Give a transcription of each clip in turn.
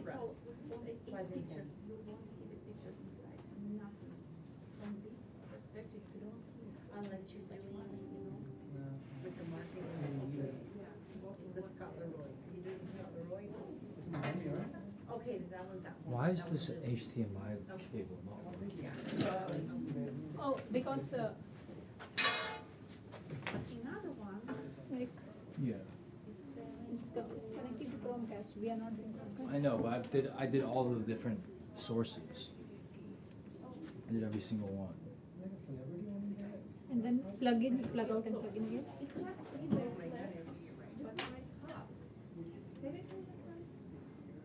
it's Right. all, all the Pleasanton. pictures, you won't see the pictures inside, nothing. From this perspective, you don't see. Unless you're doing, No. with the marketing, the Scott Leroy. You doing the Scott Leroy? It's Miami, right? Okay, that one's out. Why is That this one's HDMI cable not working? Oh, because, another one, like, Yeah. it's connected to Chromecast, we are not doing Chromecast. I know, but I did all of the different sources. I did every single one. Like a celebrity one you guys? And then plug in, plug out and plug in again. It just three bracelets, but mine's half. There is no difference.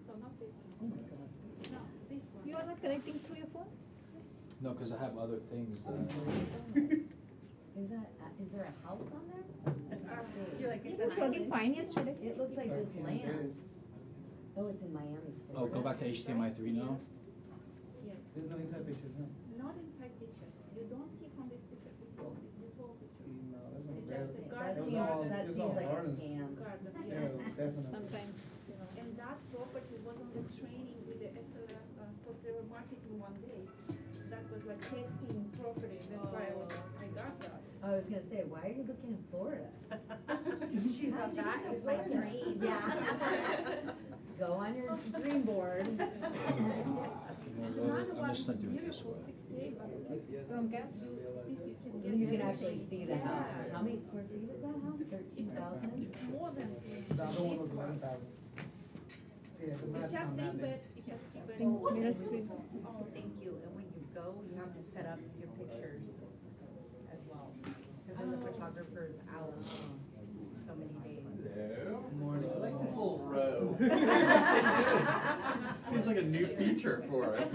So not this Oh one. my god. No, this one. You are not connecting through your phone? No, because I have other things that. Is there a house on there? You're like, It was working fine yesterday. It looks like just It land. is. Oh, it's in Miami, Oh, Florida. go back to HDMI 3 now. Yes. There's no inside pictures, no? Not inside pictures. You don't see from this picture, this whole picture. No, there's no It's real. just a That garden. It was seems, all- that it was seems all like a garden. scam. Garden, Yeah, yes. definitely. Sometimes, and that property was on the training with the SLR, Scott Leroy marketing one day. That was like testing property, that's why I got that. I was gonna say, why are you looking in Florida? She's How'd on you that, get to is my Florida? dream. Yeah. Go on your dream board. I'm just not doing it this way. Chromecast, you can get. You can actually everything. see the house. Yeah. How many square feet is that house? 13,000? It's more than. The other one was this 11,000. Yeah, the It's last just one, three that bed, big. it's just three bed. Mirror screen. Oh, thank you. And when you go, you have to set up your pictures as well. Because then the photographer's out so many days. Morning. I like this little row. Seems like a new feature for us.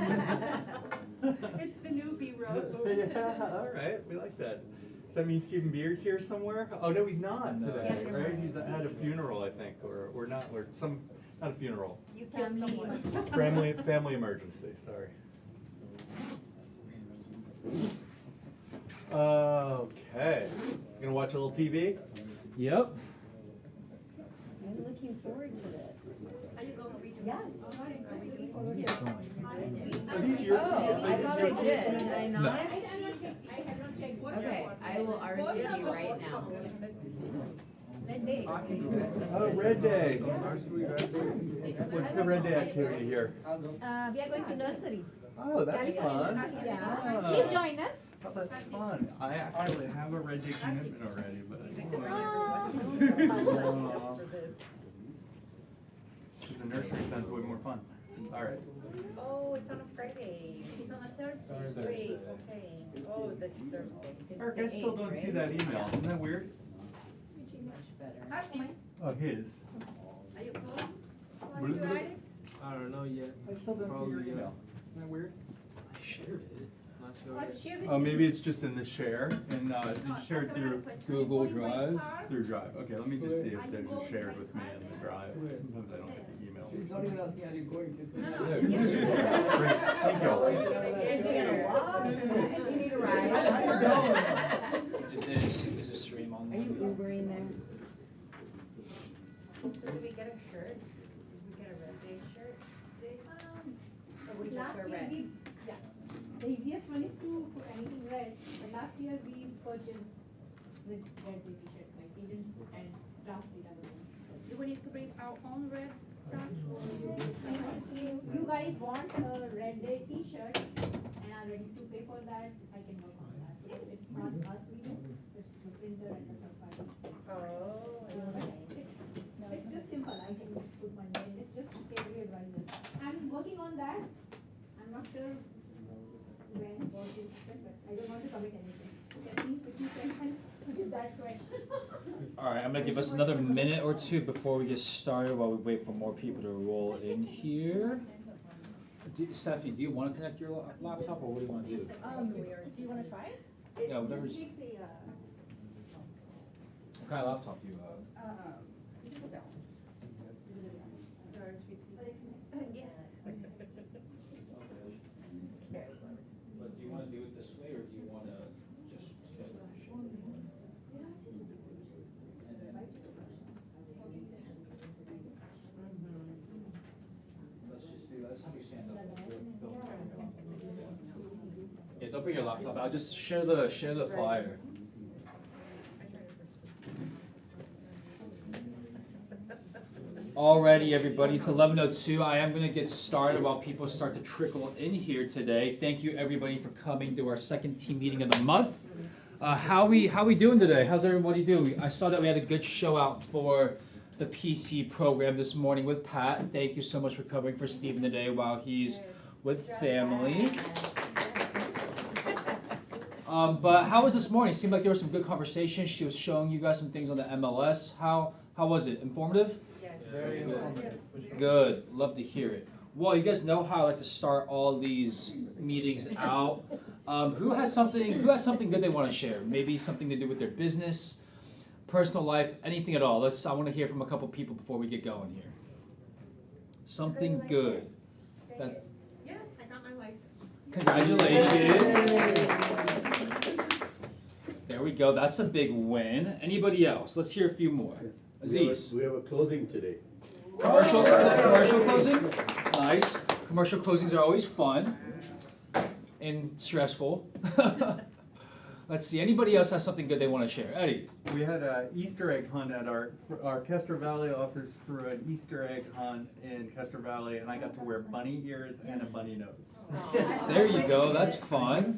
It's the newbie road. Yeah, all right, we like that. Does that mean Stephen Beard's here somewhere? Oh, no, he's not No. today, right? He's at a funeral, I think, or not, or not a funeral. You killed someone. Family emergency, sorry. Okay, gonna watch a little TV? Yep. I'm looking forward to this. Are you going to read? Yes. Are these your? Oh, I thought I did. Did I No. not? I have not checked. Okay, I will RSVP right now. That day. Oh, Red Day. What's the Red Day activity here? We are going to nursery. Oh, that's fun. Yeah. Oh. Please join us. Oh, that's fun. I actually have a Red Day commitment already, but. The nursery sounds way more fun. All right. Oh, it's on a Friday. It's on a Thursday. Thursday. Wait, okay. Oh, that's Thursday. Eric, I still don't see that email. Isn't that weird? Much better. Oh, his. Are you close? What is it? I don't know yet. I still don't see your Probably, email. Isn't that weird? I shared it. Not sure Or yet. share with Oh, me. maybe it's just in the share and you shared through Google Drive. Drive. Okay, let me just see if they're just shared with me in the drive. Sometimes I don't get the email. She's not even asking, are you going to? Great, thank you. Is he gonna walk? Does he need a ride? Is this stream on? Are you Ubering there? So did we get a shirt? Did we get a Red Day shirt? Or we just Last wear year red? we, yeah, the easiest one is to put anything red, but last year we purchased with red t-shirt, like agents and staff did other one. Do we need to bring our own red stuff? You guys want a red day t-shirt and are ready to pay for that, I can work on that. If it's not us, we do, it's the printer and the third party. Oh, I see. It's just simple, I can put my name, it's just category advisors. I'm working on that, I'm not sure when or if, but I don't want to commit anything. At least if you can give that question. Alright, I'm gonna give us another minute or two before we get started while we wait for more people to roll in here. Stephanie, do you wanna connect your laptop or what do you wanna do? Do you wanna try it? Yeah, whatever's. It just takes a, What kind of laptop do you have? just a bell. Yeah. But do you wanna do it this way or do you wanna just set it? Let's just let's have you stand up. Yeah, don't bring your laptop out, just share the flyer. Alrighty, everybody, it's 11:02. I am gonna get started while people start to trickle in here today. Thank you, everybody, for coming to our second team meeting of the month. How we doing today? How's everybody doing? I saw that we had a good show out for the PC program this morning with Pat. Thank you so much for covering for Steven today while he's with family. But how was this morning? Seemed like there was some good conversation. She was showing you guys some things on the MLS. How was it? Informative? Very informative. Good. Love to hear it. Well, you guys know how I like to start all these meetings out. Who has something good they want to share? Maybe something to do with their business, personal life, anything at all. I want to hear from a couple people before we get going here. Something good. That- Yes, I got my license. Congratulations. There we go. That's a big win. Anybody else? Let's hear a few more. Aziz. We have a closing today. Commercial closing? Nice. Commercial closings are always fun and stressful. Let's see, anybody else has something good they want to share? Eddie. We had an Easter egg hunt at our Kester Valley offers through an Easter egg hunt in Kester Valley, and I got to wear bunny ears and a bunny nose. There you go, that's fun.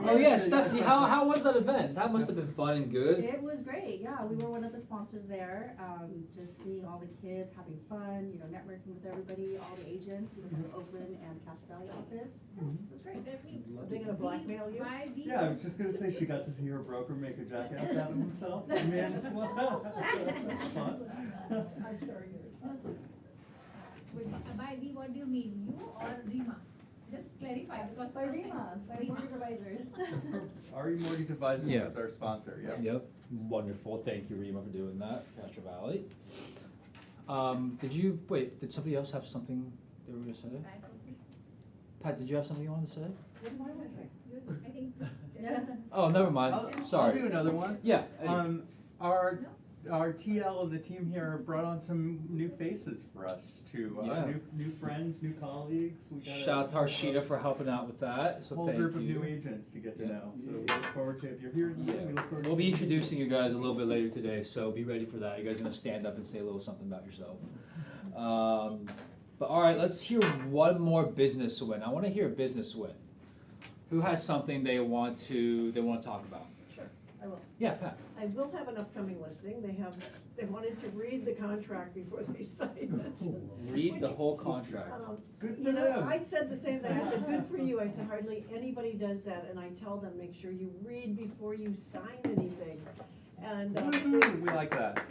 Oh yeah, Stephanie, how was that event? That must have been fun and good. It was great, yeah, we were one of the sponsors there, just seeing all the kids having fun, networking with everybody, all the agents, from the Oakland and Castro Valley office. It was great. They gonna blackmail you? Yeah, I was just gonna say she got to see her broker make a jackass out of himself. I mean, fun. I'm sorry. By we, what do you mean? You or Rima? Just clarify because. By Rima, by Mortgage Advisors. RE Mortgage Advisors Yeah. is our sponsor, yeah. Yep, wonderful, thank you Rima for doing that, Castro Valley. Did somebody else have something they were gonna say? Pat, did you have something you wanted to say? What am I missing? I think. Oh, never mind, I'll sorry. do another one. Yeah, Eddie. Our TL and the team here brought on some new faces for us too. Yeah. New friends, new colleagues. We got Shout out to Harshita for helping out with that, so whole thank group of you. new agents to get to Yeah. know. So we look forward to, if you're here, we Yeah, look forward to. we'll be introducing you guys a little bit later today, so be ready for that. You guys are gonna stand up and say a little something about yourself. But all right, let's hear one more business win. I want to hear a business win. Who has something they want to talk about? Sure, I will. Yeah, Pat. I will have an upcoming listing. They wanted to read the contract before they signed it. Read the whole contract. Good for them. I said the same thing. I said, good for you. I said, hardly anybody does that. And I tell them, make sure you read before you sign anything. And Woo-hoo, we like that.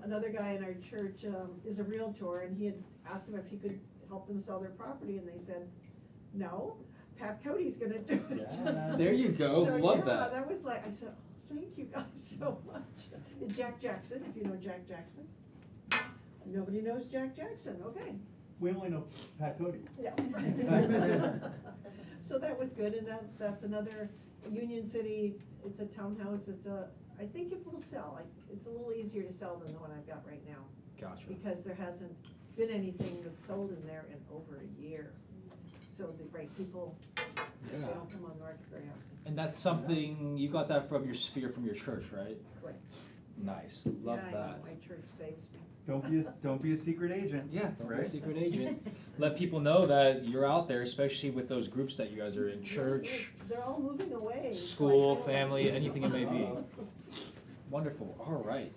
another guy in our church is a realtor, and he had asked them if he could help them sell their property, and they said, no, Pat Cody's gonna do it. Yeah. There you go. So, Love yeah, that. that was like, I said, oh, thank you guys so much. And Jack Jackson, if you know Jack Jackson. Nobody knows Jack Jackson, okay. We only know Pat Cody. Yeah. So that was good, and that's another Union City, it's a townhouse, I think it will sell. It's a little easier to sell than the one I've got right now, Gotcha. because there hasn't been anything that's sold in there in over a year. So the right people, they Yeah. don't come on the market very often. And that's something, you got that from your sphere, from your church, right? Correct. Nice. Love Yeah, I know, that. my church saves me. Don't be a secret agent. Yeah, don't be a Right. secret agent. Let people know that you're out there, especially with those groups that you guys are in, church, They're all moving away. It's school, like, family, anything it may be. Wonderful, all right.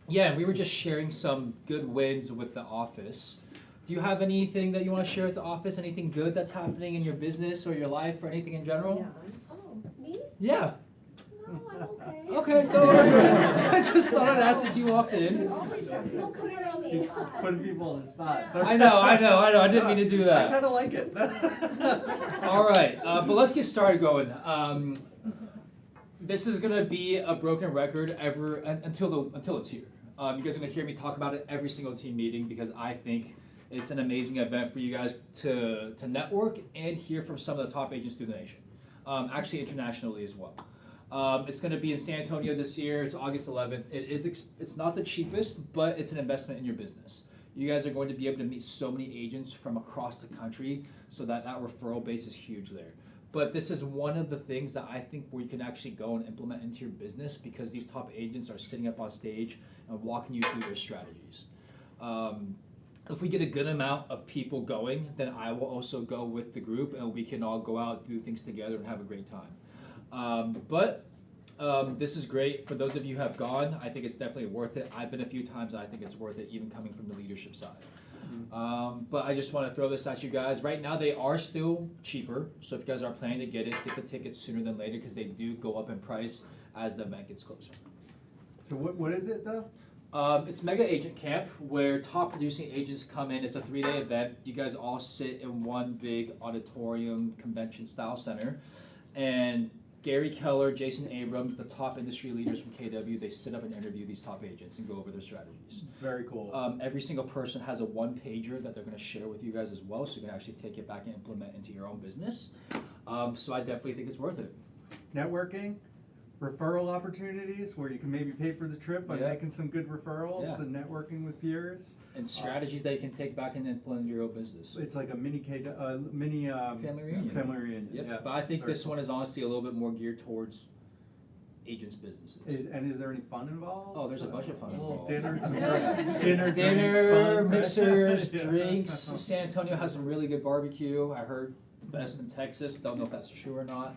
Yeah, and we were just sharing some good wins with the office. Do you have anything that you want to share at the office? Anything good that's happening in your business or your life or anything in general? Yeah. Oh, me? Yeah. No, I'm okay. Okay, don't worry. I just thought I'd ask as you walked in. You always have some put it on the spot. Putting people on the spot. I know. I didn't mean to do I that. kinda like it. All right, but let's get started going. This is gonna be a broken record until it's here. You guys are gonna hear me talk about it every single team meeting because I think it's an amazing event for you guys to network and hear from some of the top agents through the nation, actually internationally as well. It's going to be in San Antonio this year. It's August 11th. It's not the cheapest, but it's an investment in your business. You guys are going to be able to meet so many agents from across the country, so that referral base is huge there. But this is one of the things that I think where you can actually go and implement into your business, because these top agents are sitting up on stage and walking you through their strategies. If we get a good amount of people going, then I will also go with the group, and we can all go out, do things together, and have a great time. This is great. For those of you who have gone, I think it's definitely worth it. I've been a few times, and I think it's worth it, even coming from the leadership side. But I just want to throw this at you guys. Right now, they are still cheaper. So if you guys are planning to get the tickets sooner than later, because they do go up in price as the event gets closer. So what is it though? It's Mega Agent Camp, where top producing agents come in. It's a 3-day event. You guys all sit in one big auditorium convention style center. And Gary Keller, Jason Abrams, the top industry leaders from KW, they sit up and interview these top agents and go over their strategies. Very cool. Every single person has a one-pager that they're going to share with you guys as well, so you can actually take it back and implement into your own business. So I definitely think it's worth it. Networking, referral opportunities where you can maybe pay for the trip by Yeah. making some good referrals Yeah. and networking with peers. And strategies that you can take back and implement into your own business. It's like a mini Family reunion. Family reunion. Yep. Yeah. But I think Very this one is honestly a little bit more geared towards agents' businesses. Is there any fun involved? Oh, there's a bunch of fun A little involved. dinner, Dinner, drinks, fun. mixers, Yeah. drinks. San Antonio has some really good barbecue. I heard best in Texas. Don't know if that's true or not.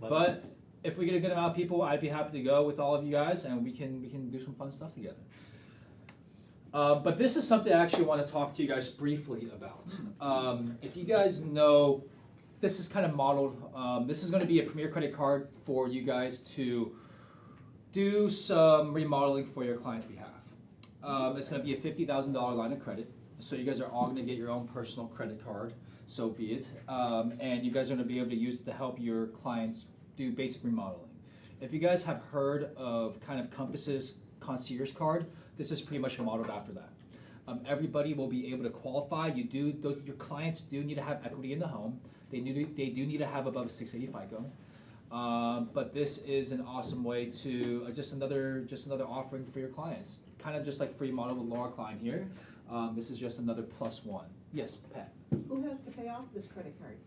But if we get a good amount of people, I'd be happy to go with all of you guys, and we can do some fun stuff together. But this is something I actually want to talk to you guys briefly about. If you guys know, this is kind of modeled. This is going to be a Premier credit card for you guys to do some remodeling for your client's behalf. It's going to be a $50,000 line of credit. So you guys are all going to get your own personal credit card, so be it. And you guys are going to be able to use it to help your clients do basic remodeling. If you guys have heard of kind of Compass's concierge card, this is pretty much modeled after that. Everybody will be able to qualify. Your clients do need to have equity in the home. They do need to have above a 680 FICO. But this is an awesome way to just another offering for your clients. Kind of just like free model with Laura Klein here. This is just another +1. Yes, Pat. Who has to pay off this credit card?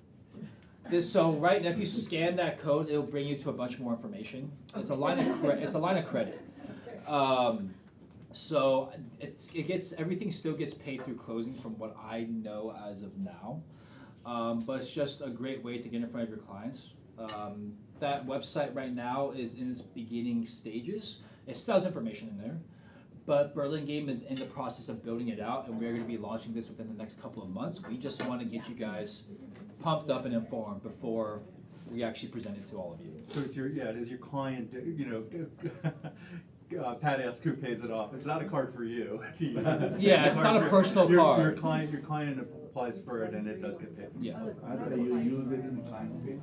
So right now, if you scan that code, it'll bring you to a bunch more information. It's a line of credit. So everything still gets paid through closing from what I know as of now. But it's just a great way to get in front of your clients. That website right now is in its beginning stages. It still has information in there. But Burlingame is in the process of building it out, and we're going to be launching this within the next couple of months. We just want to get you guys pumped up and informed before we actually present it to all of you. So it is your client, Pat asked who pays it off. It's not a card for you to use. Yeah, it's not a personal Your card. client applies for it and it does get paid. Yeah. I thought you use it in client pay.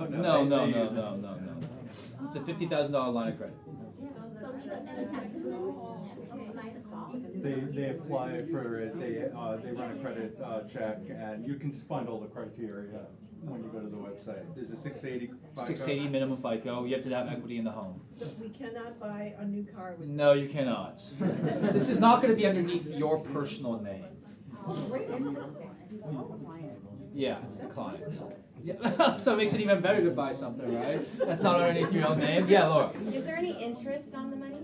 No. It's a $50,000 line of credit. They apply for it, they run a credit check, and you can find all the criteria when you go to the website. There's a 680 FICO. 680 minimum FICO. You have to have equity in the home. So we cannot buy a new car with. No, you cannot. This is not going to be underneath your personal name. Yeah, it's the client. Yeah. So it makes it even better to buy something, right? That's not underneath your own name. Yeah, Laura. Is there any interest on the money?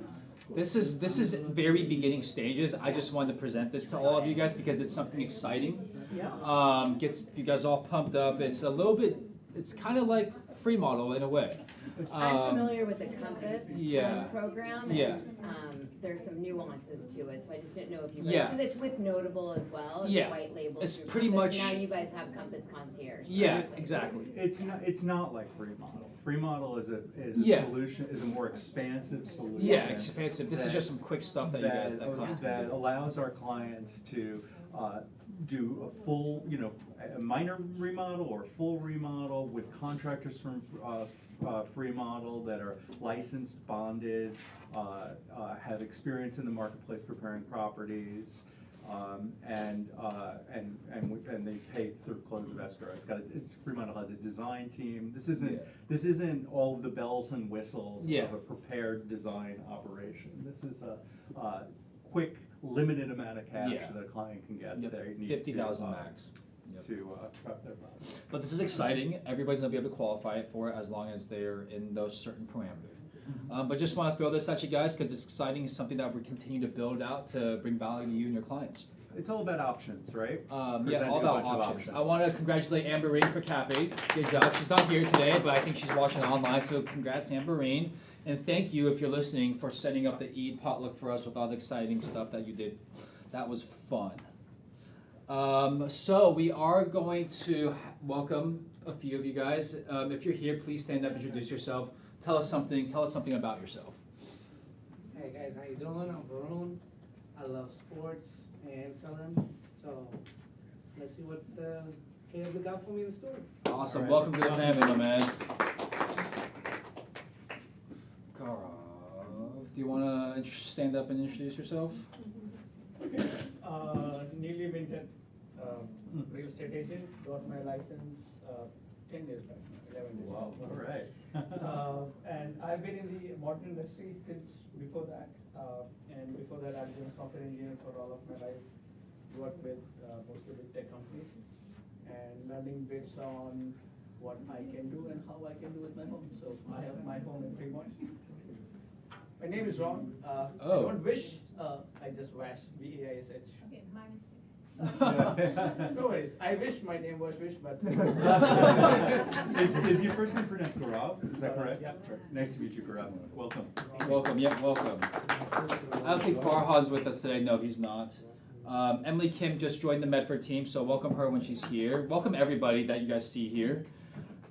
This is very beginning stages. I just wanted to present this to all of you guys because it's something exciting. Yeah. Gets you guys all pumped up. It's a little bit. It's kind of like free model in a way. I'm familiar with the Compass yeah. program. And, Yeah. there's some nuances to it, so I just didn't know if you guys, Yeah. because it's with Notable as well. It's Yeah. white label. It's through pretty Compass. much- Now you guys have Compass Concierge. Yeah, exactly. It's not like free model. Free model is a Yeah. solution, is a more expansive solution. Yeah, expensive. This is that- just some quick stuff that you guys that clients can that do. allows our clients to do a full, a minor remodel or full remodel with contractors from free model that are licensed, bonded, have experience in the marketplace preparing properties, and they pay through close of escrow. Free model has a design team. This isn't all of the bells and whistles Yeah. of a prepared design operation. This is a quick, limited amount of cash Yeah. that a client can get. Yep, They need 50,000 to, max. Yep. To prep their body. But this is exciting. Everybody's gonna be able to qualify for it as long as they're in those certain parameters. But just want to throw this at you guys because it's exciting. It's something that we continue to build out to bring value to you and your clients. It's all about options, right? Yeah, Presenting all a about bunch of options. I want to congratulate Amberine for capping. Good job. She's not here today, but I think she's watching online. So congrats, Amberine. And thank you, if you're listening, for setting up the Eid potluck for us with all the exciting stuff that you did. That was fun. So we are going to welcome a few of you guys. If you're here, please stand up, introduce yourself. Tell us something about yourself. Hey guys, how you doing? I'm Varun. I love sports and selling. So let's see what KW got for me in the store. Awesome. All right. Welcome to the family, my man. Gaurav, do you want to stand up and introduce yourself? Newly minted real estate agent. Got my license 10 days back, 11 days. Wow, all right. And I've been in the modern industry since before that. And before that, I've been a software engineer for all of my life. Worked with mostly with tech companies and learning bits on what I can do and how I can do with my home. So I have my home in Fremont. My name is Ron. I Oh. don't wish, I just wash, V-A-I-S-H. Okay, my mistake. No worries, I wish my name was Wish, but. Is your first name pronounced Gaurav? Is that correct? Yeah. Nice to meet you, Gaurav. Welcome. Welcome. Yep, welcome. I don't think Farhad's with us today. No, he's not. Emily Kim just joined the Medford team, so welcome her when she's here. Welcome everybody that you guys see here.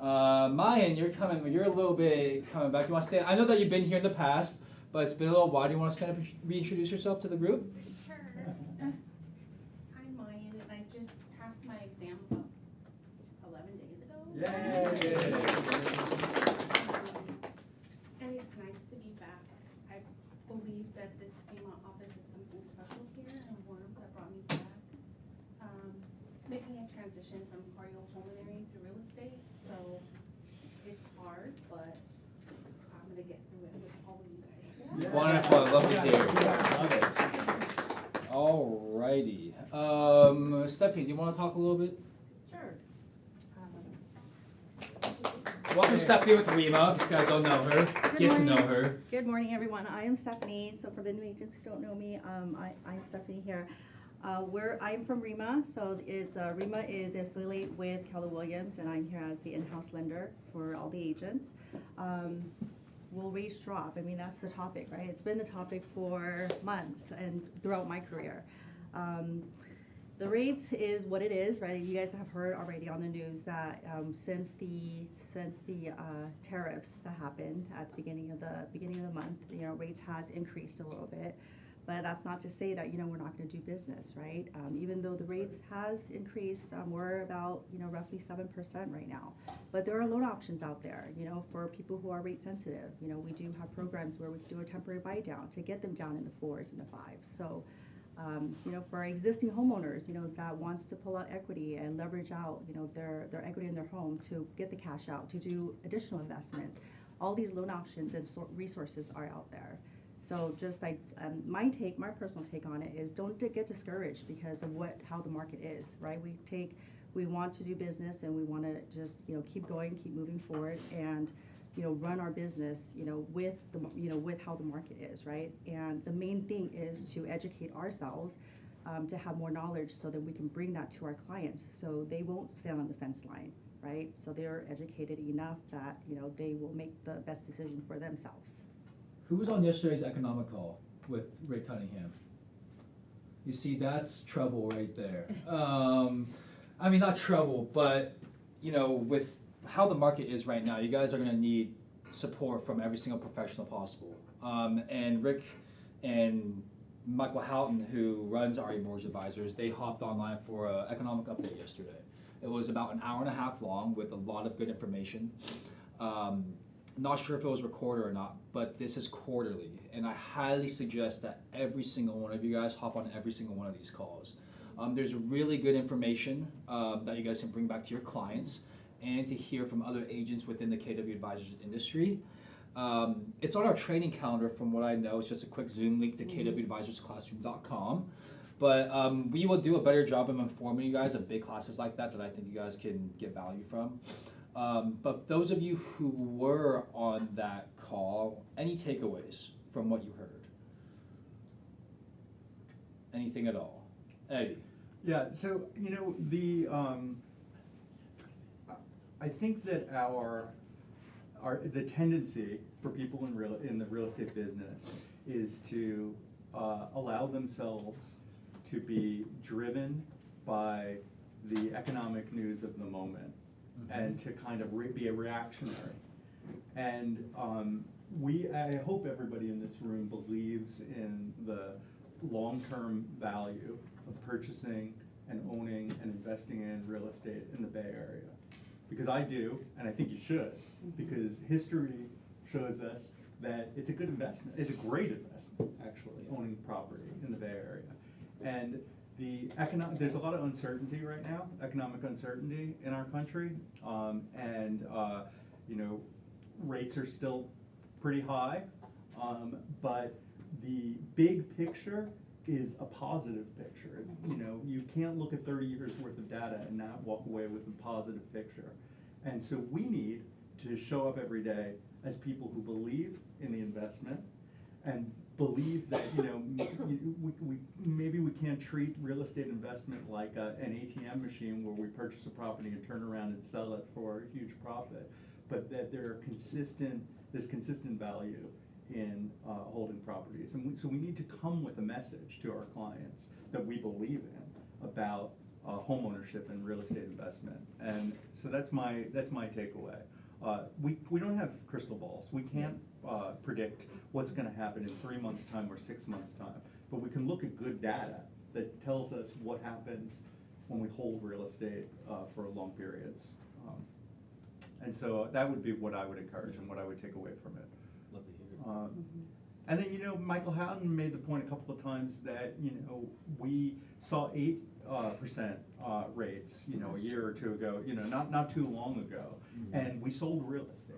Mayan, you're a little bit coming back. You want to stand? I know that you've been here in the past, but it's been a little while. Do you want to stand up and reintroduce yourself to the group? Sure. I'm Mayan, and I just passed my exam about 11 days ago. And it's nice to be back. I believe that this Fremont office is something special here and warm that brought me back. Making a transition from cardiopulmonary to real estate, so it's hard, but I'm gonna get through it with all of you guys. Wonderful. I love to hear. Love it. Alrighty. Stephanie, do you want to talk a little bit? Sure. Welcome, Stephanie, with Rima. If you guys don't know her, get to know morning. her. Good morning, everyone. I am Stephanie. So for the new agents who don't know me, I'm Stephanie here. I'm from REMA, so it's REMA is affiliated with Keller Williams, and I'm here as the in-house lender for all the agents. Will rates drop? I mean, that's the topic, right? It's been the topic for months and throughout my career. The rates is what it is, right? You guys have heard already on the news that since the tariffs that happened at the beginning of the month, rates has increased a little bit. But that's not to say that we're not going to do business, right? Even though the rates has increased, we're about roughly 7% right now. But there are loan options out there, for people who are rate sensitive. We do have programs where we do a temporary buy down to get them down in the 4s and the 5s. So, for our existing homeowners, that wants to pull out equity and leverage out, their equity in their home to get the cash out to do additional investments. All these loan options and resources are out there. So just like my personal take on it is don't get discouraged because of how the market is, right? We want to do business and we want to just, keep going, keep moving forward and, run our business, with how the market is, right? And the main thing is to educate ourselves, to have more knowledge so that we can bring that to our clients so they won't stand on the fence line, right? So they're educated enough that, they will make the best decision for themselves. Who was on yesterday's economic call with Ray Cunningham? You see, that's trouble right there. I mean, not trouble, but with how the market is right now, you guys are going to need support from every single professional possible. And Rick and Michael Houghton, who runs RE Mortgage Advisors, they hopped online for an economic update yesterday. It was about an hour and a half long with a lot of good information. Not sure if it was recorded or not, but this is quarterly, and I highly suggest that every single one of you guys hop on every single one of these calls. There's really good information that you guys can bring back to your clients and to hear from other agents within the KW Advisors industry. It's on our training calendar from what I know. It's just a quick Zoom link to kwadvisorsclassroom.com. But we will do a better job of informing you guys of big classes like that I think you guys can get value from. But those of you who were on that call, any takeaways from what you heard? Anything at all? Eddie? Yeah, so, you know, I think that the tendency for people in the real estate business is to allow themselves to be driven by the economic news of the moment and to kind of be a reactionary. And I hope everybody in this room believes in the long-term value of purchasing and owning and investing in real estate in the Bay Area. Because I do, and I think you should, because history shows us that it's a good investment. It's a great investment, actually, owning property in the Bay Area. And there's a lot of uncertainty right now, economic uncertainty in our country, you know, rates are still pretty high, but the big picture is a positive picture. You know, you can't look at 30 years worth of data and not walk away with a positive picture. And so we need to show up every day as people who believe in the investment and believe that, you know, maybe we can't treat real estate investment like an ATM machine where we purchase a property and turn around and sell it for a huge profit, but that there's consistent value in holding properties. And so we need to come with a message to our clients that we believe in about home ownership and real estate investment. And so that's my takeaway. We don't have crystal balls. We can't predict what's going to happen in 3 months' time or 6 months' time, but we can look at good data that tells us what happens when we hold real estate for long periods. And so that would be what I would encourage and what I would take away from it. Love to hear it. And then, you know, Michael Houghton made the point a couple of times that, you know, we saw 8% rates, you know, a year or two ago, you know, not too long ago, and we sold real estate.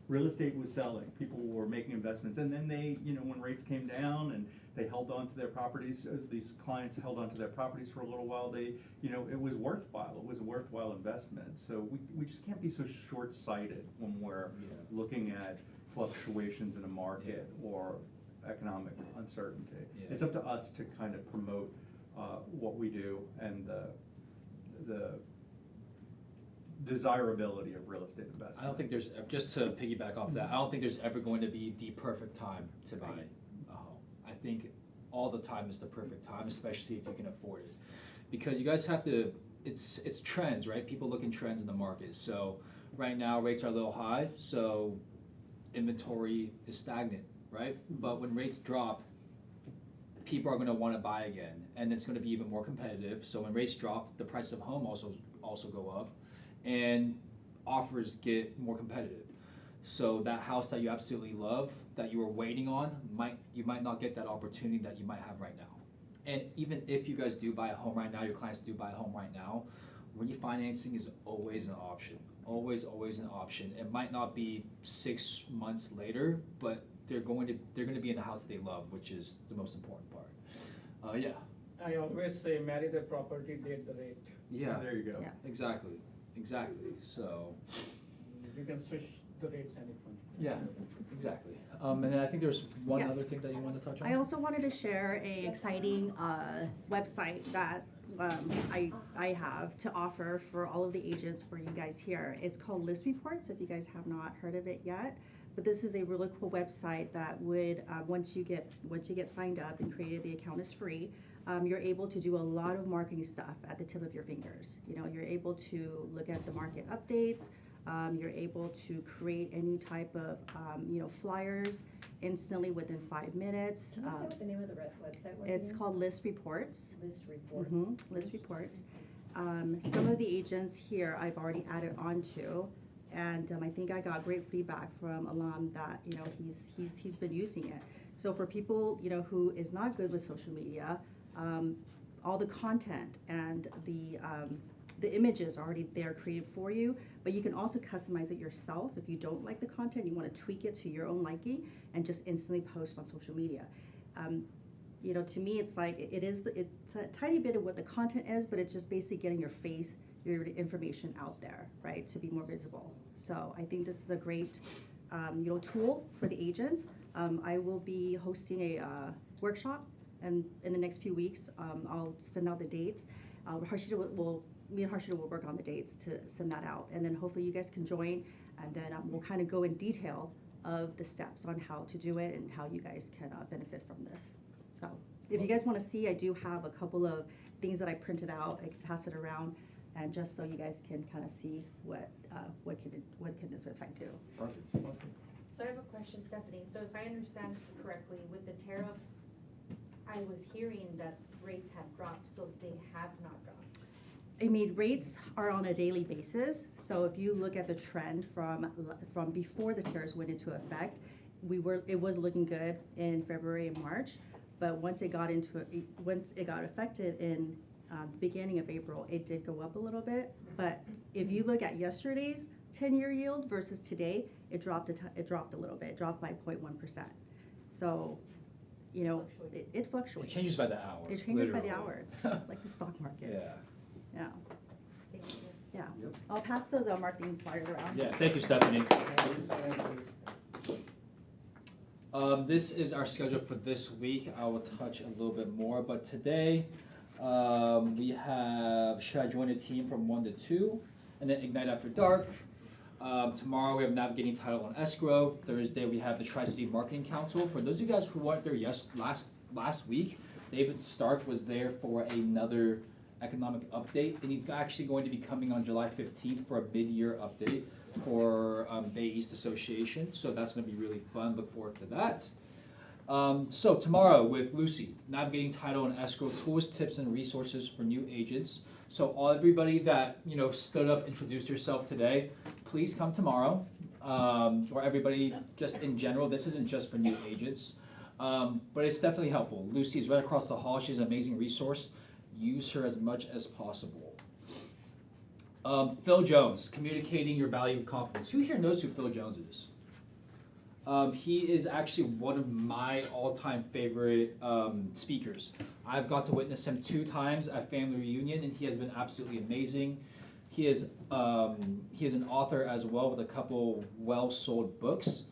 Real estate was selling. People were making investments, and then they, you know, when rates came down and they held on to their properties, these clients held on to their properties for a little while, they, you know, it was worthwhile. It was a worthwhile investment. So we just can't be so short-sighted when we're looking at fluctuations in a market or economic uncertainty. It's up to us to kind of promote what we do and the desirability of real estate investment. I don't think there's, just to piggyback off that, I don't think there's ever going to be the perfect time to buy a home. I think all the time is the perfect time, especially if you can afford it. Because you guys have to, it's trends, right? People look in trends in the market. So right now rates are a little high, so inventory is stagnant, right? But when rates drop, people are going to want to buy again, and it's going to be even more competitive. So when rates drop, the price of home also go up, and offers get more competitive. So that house that you absolutely love, that you were waiting on, you might not get that opportunity that you might have right now. And even if you guys do buy a home right now, your clients do buy a home right now, refinancing is always an option. Always an option. It might not be 6 months later, but they're going to be in the house that they love, which is the most important part. Yeah. I always say marry the property, date the rate. Yeah. There you go. Yeah. Exactly. So. You can switch the rates anytime. Yeah. Exactly. And then I think there's one Yes. other thing that you want to touch on. I also wanted to share a exciting website that I have to offer for all of the agents for you guys here. It's called List Reports, if you guys have not heard of it yet. But this is a really cool website that would, once you get signed up and created, the account is free. You're able to do a lot of marketing stuff at the tip of your fingers. You know, you're able to look at the market updates. You're able to create any type of, you know, flyers instantly within 5 minutes. Can you say what the name of the website was? It's again? called List Reports. List Reports. List Reports. Some of the agents here I've already added onto, and I think I got great feedback from Alam that, you know, he's been using it. So for people, you know, who is not good with social media, all the content and the images are already there created for you, but you can also customize it yourself. If you don't like the content, you want to tweak it to your own liking and just instantly post on social media. You know, to me, it's like, it's a tiny bit of what the content is, but it's just basically getting your face, your information out there, right, to be more visible. So I think this is a great, you know, tool for the agents. I will be hosting a workshop, and in the next few weeks, I'll send out the dates. Me and Harshita will work on the dates to send that out, and then hopefully you guys can join, and then we'll kind of go in detail of the steps on how to do it and how you guys can benefit from this. So if you guys want to see, I do have a couple of things that I printed out. I can pass it around, and just so you guys can kind of see what can this website do. Perfect. So I have a question, Stephanie. So if I understand correctly, with the tariffs, I was hearing that rates have dropped, so they have not dropped. I mean, rates are on a daily basis. So if you look at the trend from before the tariffs went into effect, it was looking good in February and March. But once it got affected in the beginning of April, it did go up a little bit. But if you look at yesterday's 10-year yield versus today, it dropped a little bit. It dropped by 0.1%. So, you know, it fluctuates. It changes by the hour. It changes by the literally. hour, like the stock market. Yeah. Yeah. Thank you. Yeah. Yep. I'll pass those marketing flyers around. Yeah, thank you, Stephanie. This is our schedule for this week. I will touch a little bit more, but today we have Should I Join a Team from 1 to 2, and then Ignite After Dark. Tomorrow we have Navigating Title and Escrow. Thursday we have the Tri-City Marketing Council. For those of you guys who weren't there last week, David Stark was there for another economic update, and he's actually going to be coming on July 15th for a mid-year update for Bay East Association, so that's going to be really fun. Look forward to that. So tomorrow with Lucy, Navigating Title and Escrow, tools, tips, and resources for new agents. So everybody that stood up, introduced yourself today, please come tomorrow. Or everybody just in general. This isn't just for new agents, but it's definitely helpful. Lucy is right across the hall. She's an amazing resource. Use her as much as possible. Phil Jones, Communicating Your Value of Confidence. Who here knows who Phil Jones is? He is actually one of my all-time favorite speakers. I've got to witness him 2 times at Family Reunion, and he has been absolutely amazing. He is an author as well with a couple well-sold books.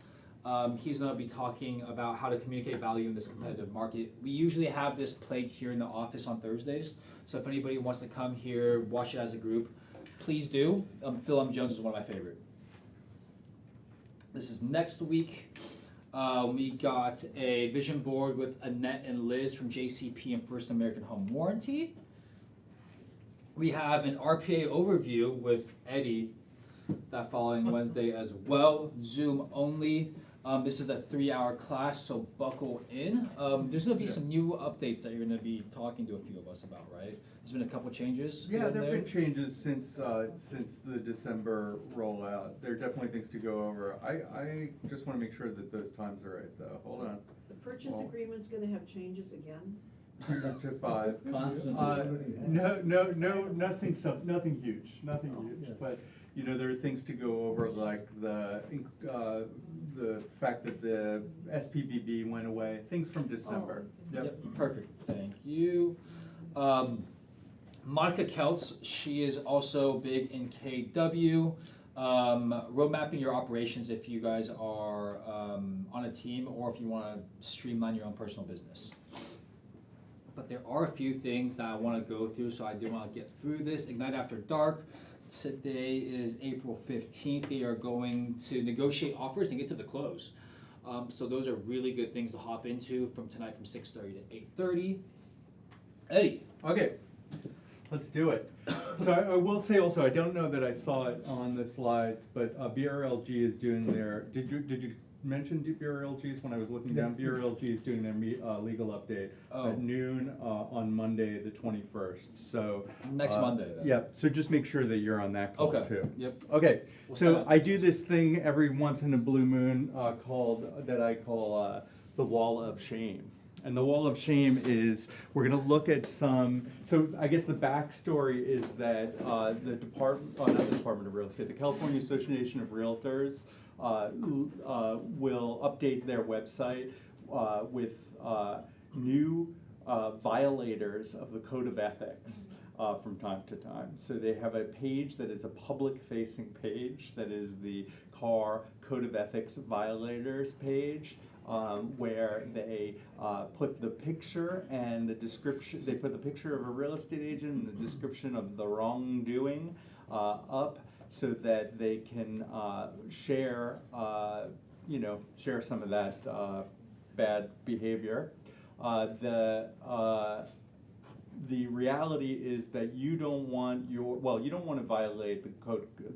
He's going to be talking about how to communicate value in this competitive market. We usually have this played here in the office on Thursdays, so if anybody wants to come here, watch it as a group, please do. Phil M. Jones is one of my favorite. This is next week. We got a vision board with Annette and Liz from JCP and First American Home Warranty. We have an RPA overview with Eddie that following Wednesday as well, Zoom only. This is a 3-hour class, so buckle in. There's going to be some new updates that you're going to be talking to a few of us about, right? There's been a couple changes. Yeah, there have been changes since the December rollout. There are definitely things to go over. I just want to make sure that those times are right, though. Hold on. The purchase agreement's gonna have changes again? 2 to 5. Constant. Nothing huge, but there are things to go over, like the fact that the SPBB went away, things from December. Yep, perfect, thank you. Monica Keltz, she is also big in KW. Road mapping your operations if you guys are on a team or if you want to streamline your own personal business. But there are a few things that I want to go through, so I do want to get through this. Ignite After Dark. Today is April 15th. They are going to negotiate offers and get to the close. So those are really good things to hop into from tonight from 6:30 to 8:30. Eddie. Okay, let's do it. So I will say also, I don't know that I saw it on the slides, but BRLG is doing their, did you mention BRLGs when I was looking down? BRLG is doing their legal update at noon on Monday the 21st. So next Monday then. Yeah, so just make sure that you're on that call too. Yep. Okay, We'll so I do this thing every once in a blue moon that I call the Wall of Shame. And the wall of shame is, we're gonna look at some, so I guess the backstory is that not the Department of Real Estate, the California Association of Realtors will update their website with new violators of the Code of Ethics from time to time. So they have a page that is a public-facing page that is the CAR Code of Ethics Violators page, where they put the picture and the description, they put the picture of a real estate agent and the description of the wrongdoing up so that they can share, share some of that bad behavior. The reality is that you don't want you don't want to violate the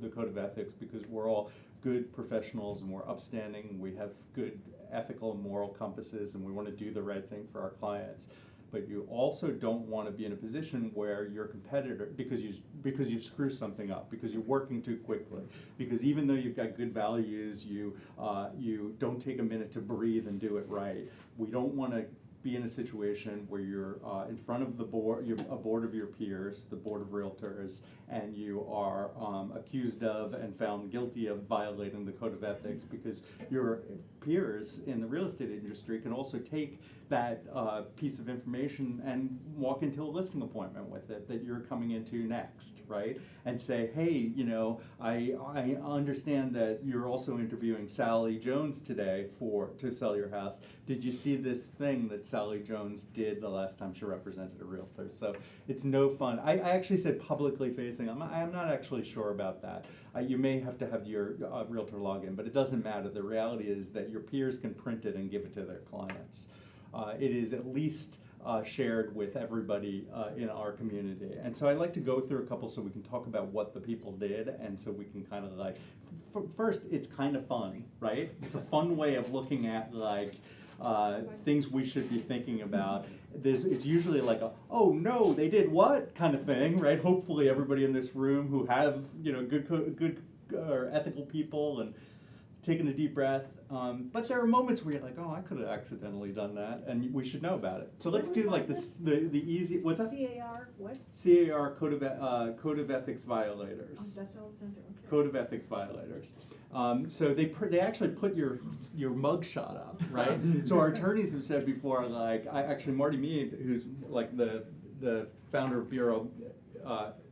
code of ethics, because we're all good professionals and we're upstanding, we have good ethical and moral compasses, and we want to do the right thing for our clients. But you also don't want to be in a position where your competitor, because you screw something up, because you're working too quickly, because even though you've got good values, you don't take a minute to breathe and do it right. We don't want to be in a situation where you're in front of the board, you're a board of your peers, the board of realtors, and you are accused of and found guilty of violating the code of ethics, because your peers in the real estate industry can also take that piece of information and walk into a listing appointment with it that you're coming into next, right? And say, hey, I understand that you're also interviewing Sally Jones today to sell your house. Did you see this thing that Sally Jones did the last time she represented a realtor? So it's no fun. I actually said publicly facing. I'm not actually sure about that. You may have to have your realtor login, but it doesn't matter. The reality is that your peers can print it and give it to their clients. It is at least shared with everybody in our community. And so I'd like to go through a couple so we can talk about what the people did, and so we can kind of like, first, it's kind of fun, right? It's a fun way of looking at like things we should be thinking about. It's usually like a, oh no, they did what kind of thing, right? Hopefully everybody in this room who have good or ethical people and taking a deep breath. But there are moments where you're like, oh, I could have accidentally done that, and we should know about it. So let's do like this, the easy, what's that? CAR, what? CAR, Code of Ethics Violators. Oh, that's all it's under, okay. Code of Ethics Violators. So they actually put your mugshot up, right? So our attorneys have said before, like, actually Marty Mead, who's like the founder of Bureau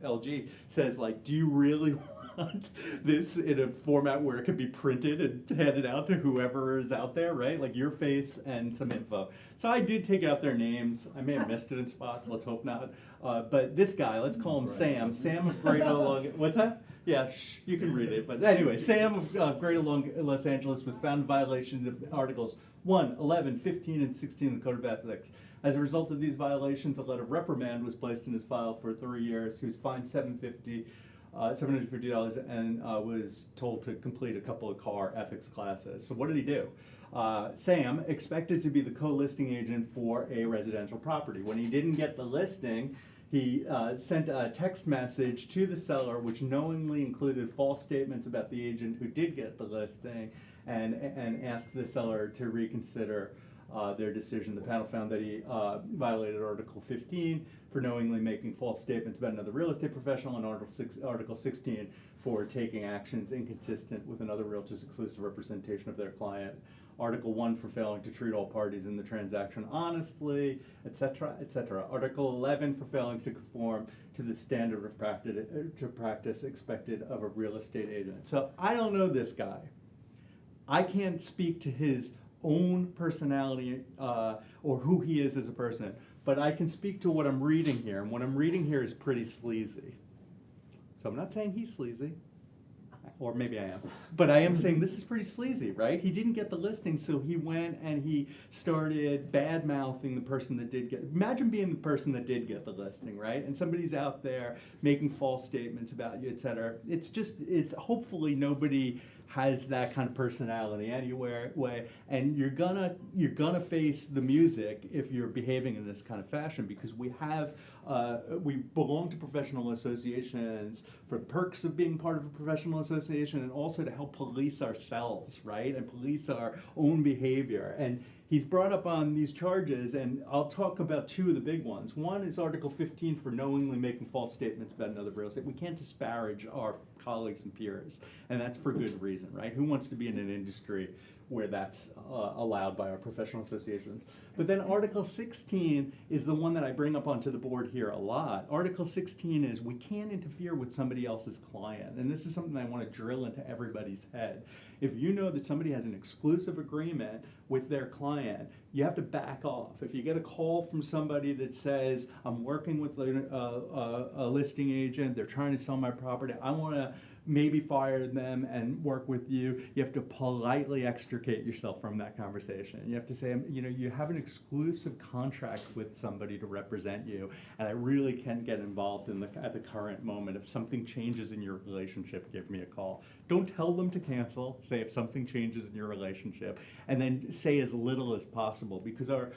LG, says like, do you really want this in a format where it can be printed and handed out to whoever is out there, right? Like your face and some info. So I did take out their names. I may have missed it in spots, let's hope not. But this guy, let's call him Sam. Sam of Greater Long, what's that? Yeah, you can read it. But anyway, Sam of Greater Los Angeles was found in violations of Articles 1, 11, 15, and 16 of the Code of Ethics. As a result of these violations, a letter of reprimand was placed in his file for 3 years. He was fined $750 and was told to complete a couple of CAR ethics classes. So what did he do? Sam expected to be the co-listing agent for a residential property. When he didn't get the listing, he sent a text message to the seller which knowingly included false statements about the agent who did get the listing, and asked the seller to reconsider their decision. The panel found that he violated Article 15 for knowingly making false statements about another real estate professional, and Article 16 for taking actions inconsistent with another realtor's exclusive representation of their client. Article 1 for failing to treat all parties in the transaction honestly, etc., etc. Article 11 for failing to conform to the standard of practice expected of a real estate agent. So I don't know this guy. I can't speak to his own personality or who he is as a person, but I can speak to what I'm reading here, and what I'm reading here is pretty sleazy. So I'm not saying he's sleazy, or maybe I am, but I am saying this is pretty sleazy, right? He didn't get the listing, so he went and he started bad-mouthing the person that did get, imagine being the person that did get the listing, right? And somebody's out there making false statements about you, etc. It's hopefully nobody has that kind of personality anywhere, and you're gonna face the music if you're behaving in this kind of fashion, because we belong to professional associations for perks of being part of a professional association, and also to help police ourselves, right, and police our own behavior. And he's brought up on these charges, and I'll talk about two of the big ones. One is Article 15 for knowingly making false statements about another real estate. We can't disparage our colleagues and peers, and that's for good reason, right? Who wants to be in an industry where that's allowed by our professional associations? But then Article 16 is the one that I bring up onto the board here a lot. Article 16 is we can't interfere with somebody else's client, and this is something I want to drill into everybody's head. If you know that somebody has an exclusive agreement with their client, you have to back off. If you get a call from somebody that says, I'm working with a listing agent, they're trying to sell my property, I want to maybe fire them and work with you, you have to politely extricate yourself from that conversation. You have to say, you know, you have an exclusive contract with somebody to represent you, and I really can't get involved at the current moment. If something changes in your relationship, give me a call. Don't tell them to cancel. Say if something changes in your relationship, and then say as little as possible, because our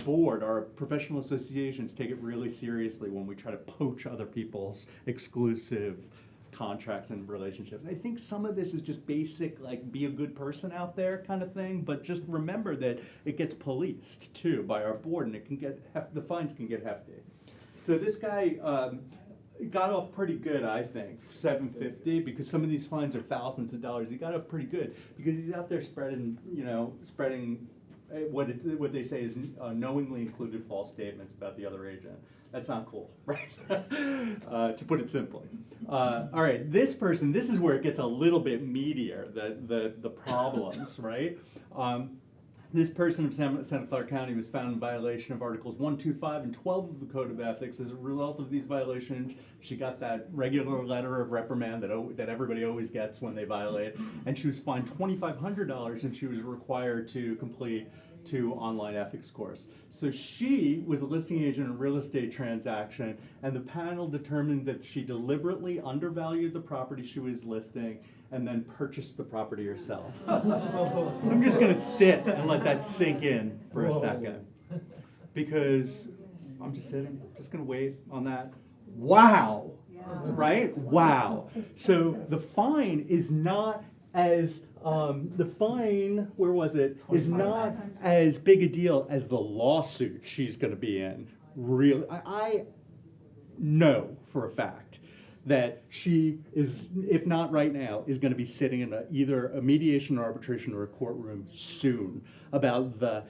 board, our professional associations take it really seriously when we try to poach other people's exclusive contracts and relationships. I think some of this is just basic, like, be a good person out there kind of thing, but just remember that it gets policed too by our board, and it can get the fines can get hefty. So this guy got off pretty good, I think, $750, because some of these fines are thousands of dollars. He got off pretty good because he's out there spreading what they say is knowingly included false statements about the other agent. That's not cool, right? To put it simply. All right, this person, this is where it gets a little bit meatier, the problems, right? This person from Santa Clara County was found in violation of Articles 1, 2, 5, and 12 of the Code of Ethics. As a result of these violations, she got that regular letter of reprimand that everybody always gets when they violate, and she was fined $2,500, and she was required to complete 2 online ethics course. So she was a listing agent in a real estate transaction, and the panel determined that she deliberately undervalued the property she was listing and then purchased the property herself. So I'm just gonna sit and let that sink in for a second, because I'm just sitting, just gonna wait on that. Wow, right? Wow. So the fine is not as the fine, where was it, is not as big a deal as the lawsuit she's going to be in. Really, I know for a fact that she is, if not right now, is going to be sitting in either a mediation or arbitration or a courtroom soon about the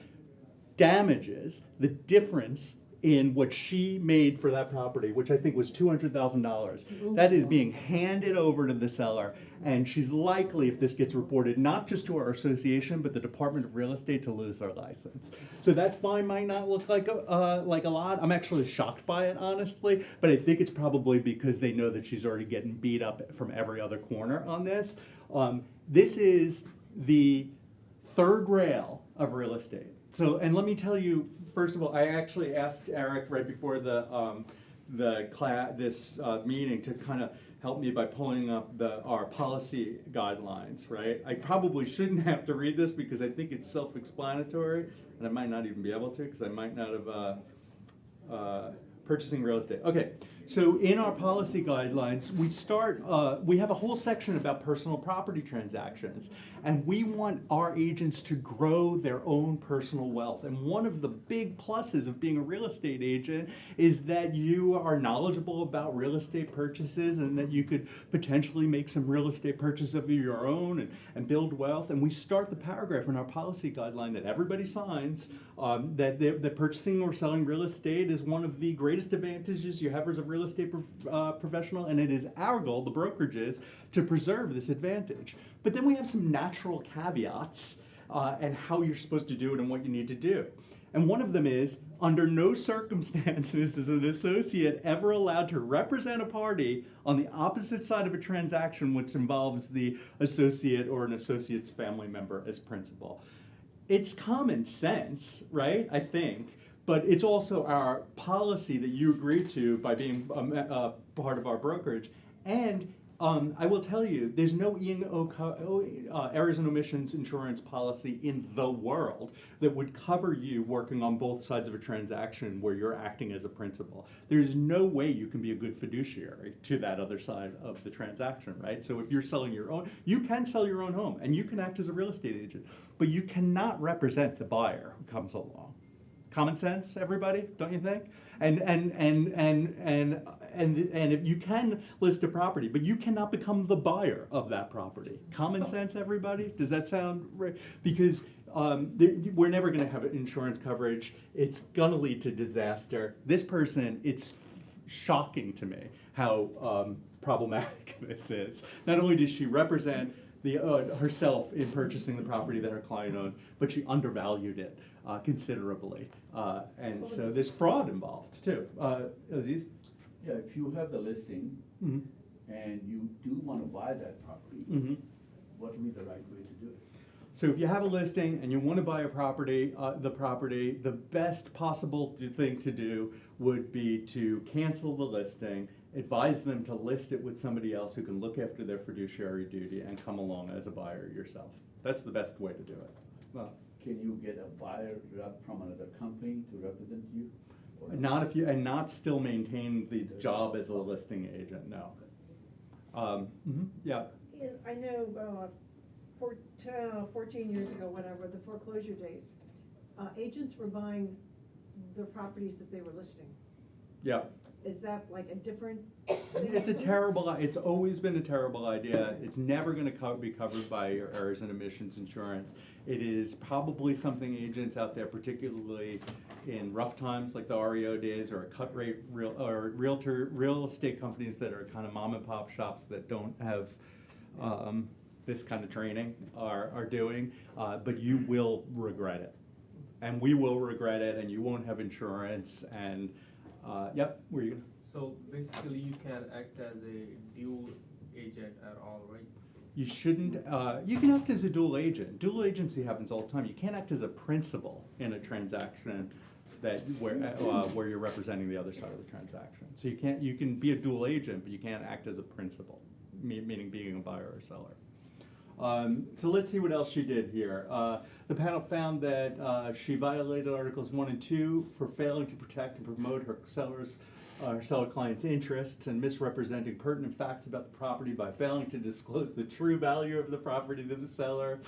damages, the difference in what she made for that property, which I think was $200,000. That is being handed over to the seller, and she's likely, if this gets reported, not just to our association, but the Department of Real Estate, to lose her license. So that fine might not look like a lot. I'm actually shocked by it, honestly, but I think it's probably because they know that she's already getting beat up from every other corner on this. This is the third rail of real estate. So, and let me tell you, first of all, I actually asked Eric right before this meeting to kind of help me by pulling up our policy guidelines, right? I probably shouldn't have to read this because I think it's self-explanatory, and I might not even be able to because I might not have purchasing real estate. Okay, so in our policy guidelines, we have a whole section about personal property transactions, and we want our agents to grow their own personal wealth. And one of the big pluses of being a real estate agent is that you are knowledgeable about real estate purchases, and that you could potentially make some real estate purchases of your own and build wealth. And we start the paragraph in our policy guideline that everybody signs that purchasing or selling real estate is one of the greatest advantages you have as a real estate professional, and it is our goal, the brokerages, to preserve this advantage. But then we have some natural caveats and how you're supposed to do it and what you need to do. And one of them is, under no circumstances is an associate ever allowed to represent a party on the opposite side of a transaction which involves the associate or an associate's family member as principal. It's common sense, right? I think. But it's also our policy that you agreed to by being part of our brokerage. And I will tell you, there's no errors and omissions insurance policy in the world that would cover you working on both sides of a transaction where you're acting as a principal. There's no way you can be a good fiduciary to that other side of the transaction, right? So if you're selling your own, you can sell your own home and you can act as a real estate agent. but you cannot represent the buyer who comes along. Common sense, everybody, don't you think? And if you can list a property, but you cannot become the buyer of that property. Common sense, everybody? Does that sound right? Because we're never going to have insurance coverage. It's going to lead to disaster. This person, it's shocking to me how problematic this is. Not only does she represent herself in purchasing the property that her client owned, but she undervalued it considerably. And so there's fraud involved too. Aziz? Yeah, if you have the listing Mhm. and you do want to buy that property, Mhm. what would be the right way to do it? So if you have a listing and you want to buy a property, the best possible thing to do would be to cancel the listing, advise them to list it with somebody else who can look after their fiduciary duty and come along as a buyer yourself. That's the best way to do it. Well, Can you get a buyer rep from another company to represent you? Or not if you, and not still maintain the job as a listing agent, no. Yeah. Yeah, I know 14 years ago, whenever, the foreclosure days, agents were buying the properties that they were listing. Yeah. Is that like a different? It's it's always been a terrible idea. It's never going to be covered by your errors and omissions insurance. It is probably something agents out there, particularly in rough times like the REO days, or cut rate real estate companies that are kind of mom and pop shops that don't have this kind of training are doing, but you will regret it. And we will regret it, and you won't have insurance, and yep, where are you? So basically you can act as a dual agent at all, right? You shouldn't, you can act as a dual agent. Dual agency happens all the time. You can't act as a principal in a transaction where you're representing the other side of the transaction. So you can be a dual agent, but you can't act as a principal, meaning being a buyer or seller. So let's see what else she did here. The panel found that she violated Articles 1 and 2 for failing to protect and promote her seller client's interests and misrepresenting pertinent facts about the property by failing to disclose the true value of the property to the seller,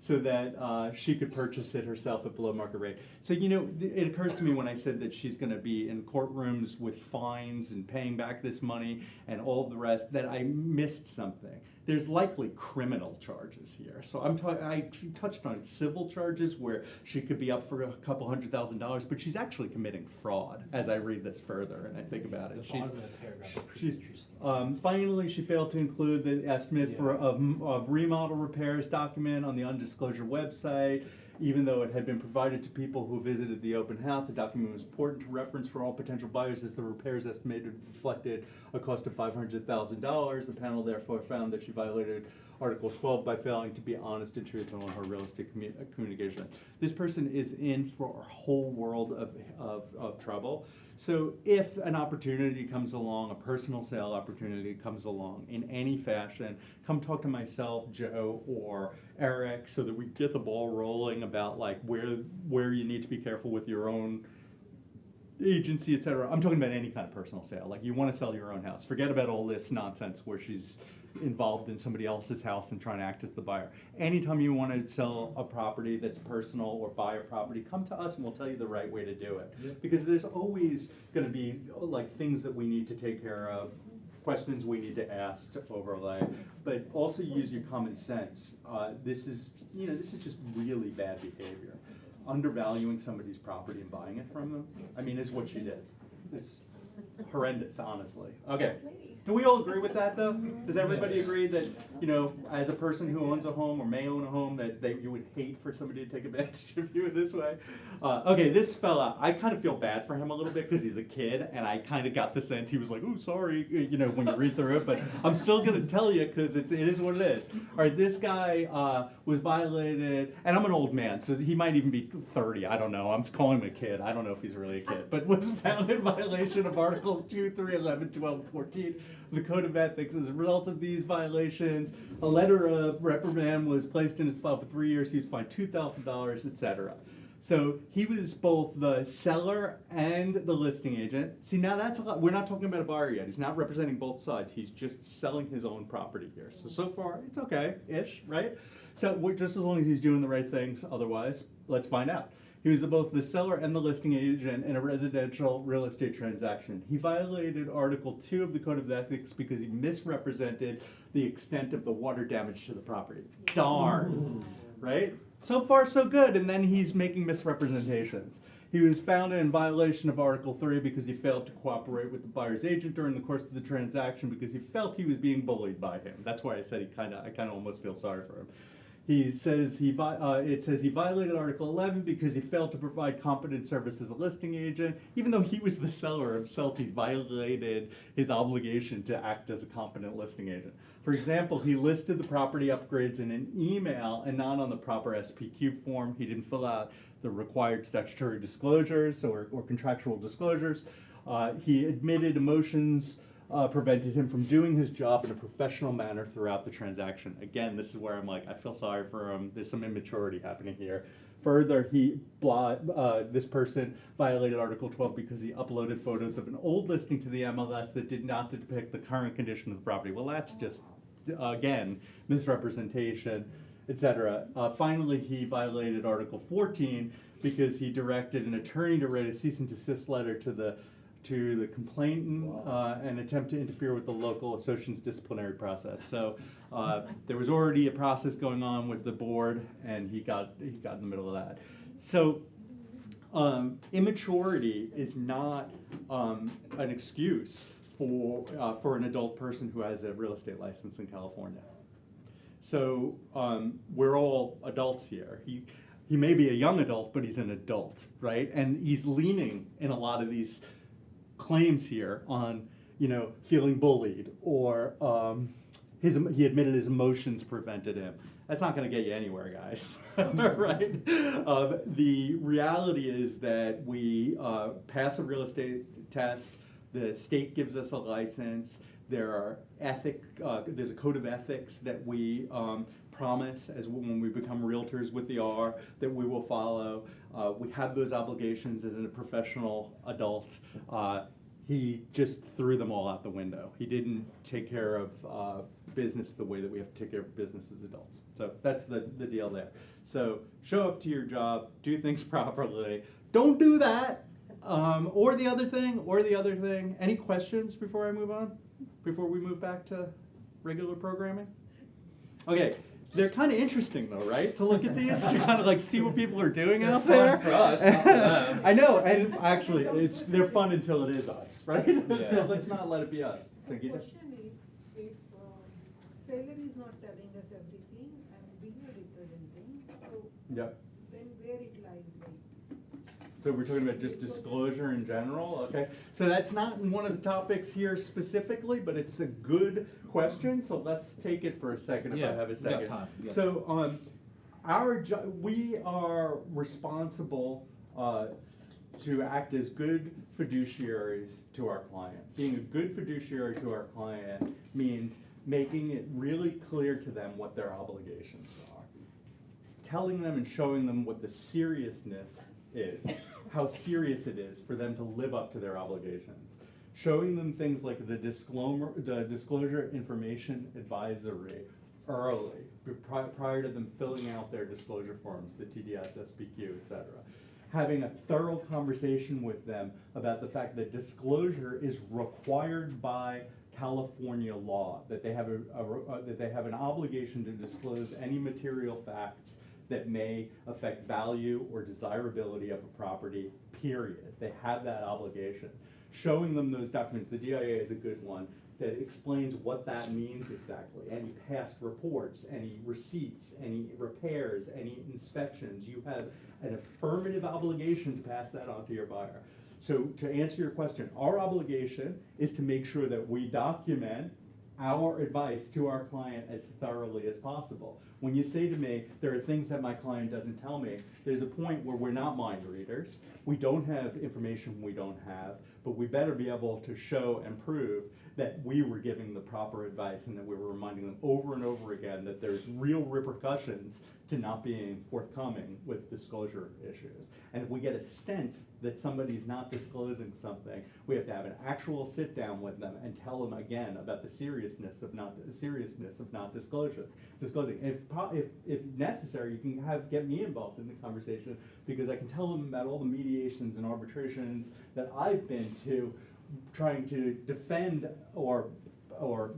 so that she could purchase it herself at below market rate. So, you know, it occurs to me when I said that she's going to be in courtrooms with fines and paying back this money and all the rest, that I missed something. There's likely criminal charges here. So I touched on civil charges where she could be up for a couple $100,000, but she's actually committing fraud as I read this further and I think about it. Finally, she failed to include the estimate of remodel repairs document on the undisclosure website. Even though it had been provided to people who visited the open house, the document was important to reference for all potential buyers as the repairs estimated reflected a cost of $500,000. The panel therefore found that she violated Article 12 by failing to be honest and truthful in her real estate communication. This person is in for a whole world of trouble. So if an opportunity comes along, a personal sale opportunity comes along in any fashion, come talk to myself, Joe, or Eric, so that we get the ball rolling about like where you need to be careful with your own agency, etc. I'm talking about any kind of personal sale. Like you want to sell your own house. Forget about all this nonsense where she's involved in somebody else's house and trying to act as the buyer. Anytime you want to sell a property that's personal or buy a property, come to us and we'll tell you the right way to do it. Yeah. Because there's always going to be like things that we need to take care of, questions we need to ask to overlay, but also use your common sense. This is just really bad behavior. Undervaluing somebody's property and buying it from them, I mean, is what she did. It's horrendous, honestly. Okay. Do we all agree with that, though? Does everybody agree that, you know, as a person who owns a home or may own a home, that you would hate for somebody to take advantage of you in this way? Okay, this fella, I kind of feel bad for him a little bit because he's a kid, and I kind of got the sense he was like, oh, sorry, you know, when you read through it, but I'm still going to tell you because it is what it is. All right, this guy was violated, and I'm an old man, so he might even be 30, I don't know. I'm calling him a kid. I don't know if he's really a kid, but was found in violation of Articles 2, 3, 11, 12, and 14 the Code of Ethics. As a result of these violations, a letter of reprimand was placed in his file for 3 years. He was fined $2,000, etc. So he was both the seller and the listing agent. See, now that's a lot. We're not talking about a buyer yet. He's not representing both sides. He's just selling his own property here. So far, it's okay-ish, right? So just as long as he's doing the right things. Otherwise, let's find out. He was both the seller and the listing agent in a residential real estate transaction. He violated Article 2 of the Code of Ethics because he misrepresented the extent of the water damage to the property. Darn, right? So far, so good, and then he's making misrepresentations. He was found in violation of Article 3 because he failed to cooperate with the buyer's agent during the course of the transaction because he felt he was being bullied by him. That's why I said I kind of almost feel sorry for him. He says it says he violated Article 11 because he failed to provide competent service as a listing agent. Even though he was the seller himself, he violated his obligation to act as a competent listing agent. For example, he listed the property upgrades in an email and not on the proper SPQ form. He didn't fill out the required statutory disclosures or contractual disclosures. He admitted emotions prevented him from doing his job in a professional manner throughout the transaction. Again, this is where I'm like, I feel sorry for him. There's some immaturity happening here. Further, this person violated Article 12 because he uploaded photos of an old listing to the MLS that did not depict the current condition of the property. Well, that's just, again, misrepresentation, etc. Finally, he violated Article 14 because he directed an attorney to write a cease and desist letter to the complainant and attempt to interfere with the local association's disciplinary process. So there was already a process going on with the board, and he got in the middle of that. So immaturity is not an excuse for an adult person who has a real estate license in California. So we're all adults here. He may be a young adult, but he's an adult, right? And he's leaning in a lot of these claims here on, feeling bullied or he admitted his emotions prevented him. That's not going to get you anywhere, guys, right? The reality is that we pass a real estate test. The state gives us a license. There's a code of ethics that we promise when we become realtors with the R that we will follow. We have those obligations as a professional adult. He just threw them all out the window. He didn't take care of business the way that we have to take care of business as adults. So that's the deal there. So show up to your job, do things properly. Don't do that, or the other thing. Any questions before I move on? Before we move back to regular programming? Okay. They're kind of interesting though, right? To look at these, to kind of like see what people are doing They're out fun there. for us, not for them. I know, and actually, they're fun until it is us, right? Yeah. So let's not let it be us. The Sangeeta? question is, if seller is not telling us everything and we are representing, so Yep. then where it lies, like? So we're talking about just disclosure in general, okay? So that's not one of the topics here specifically, but it's a good question, so let's take it for a second if I have a we got second. time. We got So we are responsible to act as good fiduciaries to our client. Being a good fiduciary to our client means making it really clear to them what their obligations are. Telling them and showing them what the seriousness is, how serious it is for them to live up to their obligations. Showing them things like the disclosure information advisory early, prior to them filling out their disclosure forms, the TDS, SPQ, etc. Having a thorough conversation with them about the fact that disclosure is required by California law, that they have an obligation to disclose any material facts that may affect value or desirability of a property, period. They have that obligation. Showing them those documents, the DIA is a good one, that explains what that means exactly. Any past reports, any receipts, any repairs, any inspections. You have an affirmative obligation to pass that on to your buyer. So to answer your question, our obligation is to make sure that we document our advice to our client as thoroughly as possible. When you say to me, there are things that my client doesn't tell me, there's a point where we're not mind readers. We don't have information we don't have, but we better be able to show and prove that we were giving the proper advice and that we were reminding them over and over again that there's real repercussions to not being forthcoming with disclosure issues. And if we get a sense that somebody's not disclosing something, we have to have an actual sit down with them and tell them again about the seriousness of not disclosing. If necessary, you can get me involved in the conversation, because I can tell them about all the mediations and arbitrations that I've been to, trying to defend or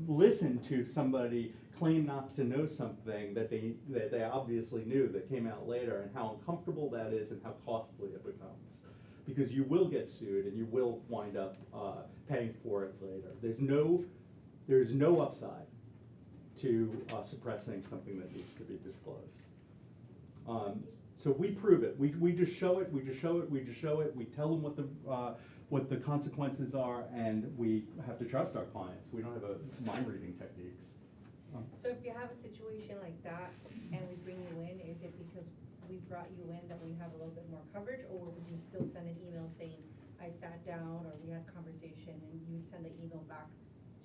listen to somebody claim not to know something that they obviously knew that came out later, and how uncomfortable that is and how costly it becomes. Because you will get sued and you will wind up paying for it later. There's no upside to suppressing something that needs to be disclosed. So we prove it. We just show it. We tell them what the consequences are, and we have to trust our clients. We don't have mind reading techniques. So if you have a situation like that and we bring you in, is it because we brought you in that we have a little bit more coverage, or would you still send an email saying, I sat down, or we had a conversation, and you would send the email back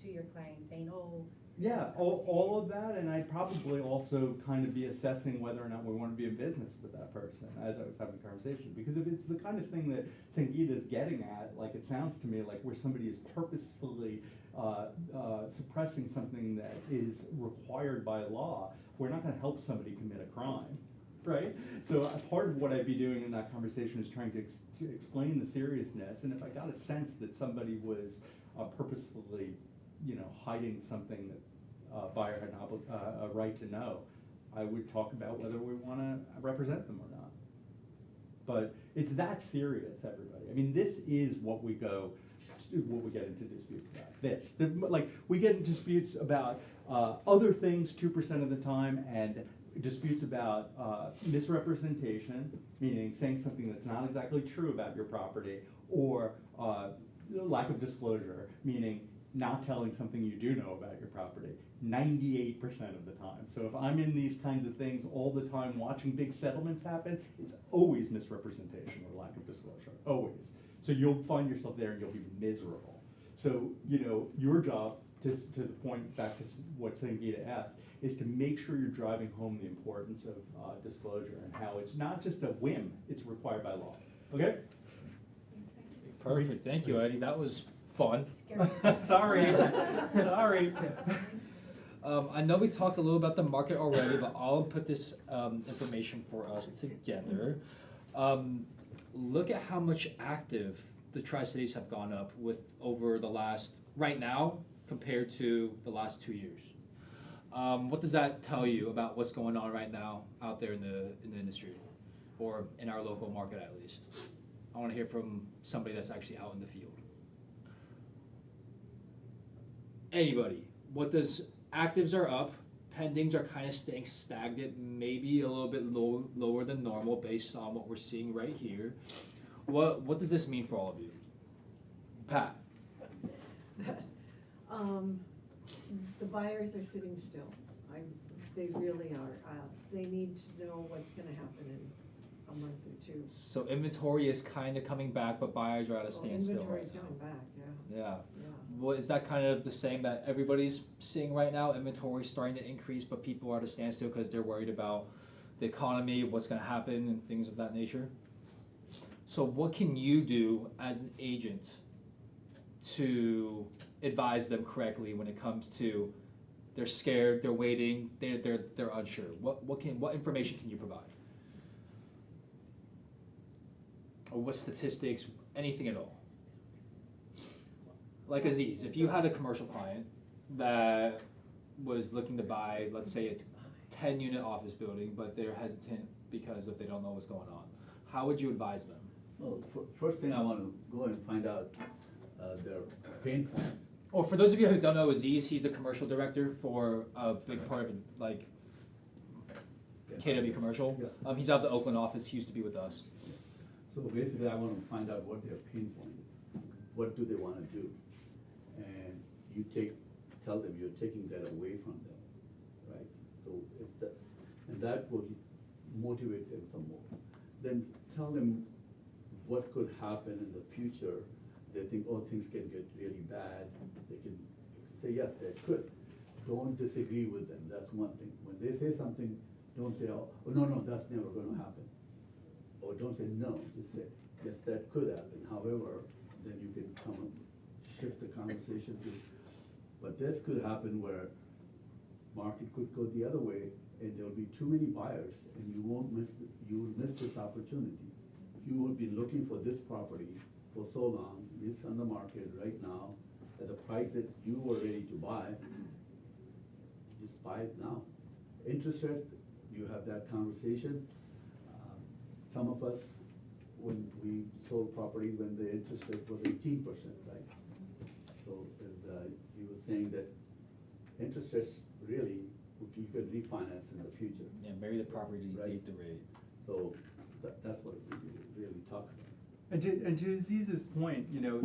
to your client saying, oh. Yeah, all of that, and I'd probably also kind of be assessing whether or not we want to be in business with that person as I was having a conversation. Because if it's the kind of thing that Sangeeta is getting at, like it sounds to me like where somebody is purposefully suppressing something that is required by law, we're not going to help somebody commit a crime, right? So part of what I'd be doing in that conversation is trying to explain the seriousness, and if I got a sense that somebody was purposefully, hiding something that a buyer had a right to know, I would talk about whether we want to represent them or not. But it's that serious, everybody. I mean, this is what we get into disputes about. We get into disputes about other things 2% of the time, and disputes about misrepresentation, meaning saying something that's not exactly true about your property, or lack of disclosure, meaning not telling something you do know about your property, 98% of the time. So if I'm in these kinds of things all the time watching big settlements happen, it's always misrepresentation or lack of disclosure, always. So you'll find yourself there and you'll be miserable. So, your job, to the point back to what Sangeeta asked, is to make sure you're driving home the importance of disclosure and how it's not just a whim, it's required by law. Okay? Perfect, thank you, Eddie, that was fun. Sorry. I know we talked a little about the market already, but I'll put this information for us together. Look at how much active the Tri-Cities have gone up over the last, right now, compared to the last 2 years. What does that tell you about what's going on right now out there in the industry, or in our local market at least? I want to hear from somebody that's actually out in the field. Anybody? Actives are up, pendings are kind of staying stagnant, maybe a little bit lower than normal based on what we're seeing right here. What does this mean for all of you? Pat? The buyers are sitting still. They really are. They need to know what's gonna happen in a month or two. So inventory is kind of coming back, but buyers are at a standstill right now. Inventory's coming back, yeah. Yeah. Well, is that kind of the same that everybody's seeing right now? Inventory starting to increase, but people are at a standstill because they're worried about the economy, what's going to happen, and things of that nature. So what can you do as an agent to advise them correctly when it comes to they're scared, they're waiting, they're unsure? What information can you provide? Or what statistics, anything at all? Like Aziz, if you had a commercial client that was looking to buy, let's say, a 10-unit office building, but they're hesitant because they don't know what's going on, how would you advise them? Well, first thing I want to go and find out their pain points. Or for those of you who don't know Aziz, he's the commercial director for a big part of KW Commercial. Yeah. He's out of the Oakland office. He used to be with us. So basically, I want to find out what their pain point is. What do they want to do? And you tell them you're taking that away from them, right? So and that will motivate them some more. Then tell them what could happen in the future. They think, oh, things can get really bad. They can say, yes, they could. Don't disagree with them. That's one thing. When they say something don't say, oh, no, that's never gonna happen. Or don't say no, just say, yes, that could happen, however, then you can come and shift the conversation to, but this could happen where market could go the other way, and there'll be too many buyers, and you will miss this opportunity. You would be looking for this property for so long, it's on the market right now, at the price that you were ready to buy, just buy it now. Interest rate, you have that conversation. Some of us, when we sold property, when the interest rate was 18%, right? So, as you were saying that interest rates really, you could refinance in the future. Yeah, marry the property, Right. date the rate. So, that's what we really talk about. And to Aziz's point, you know,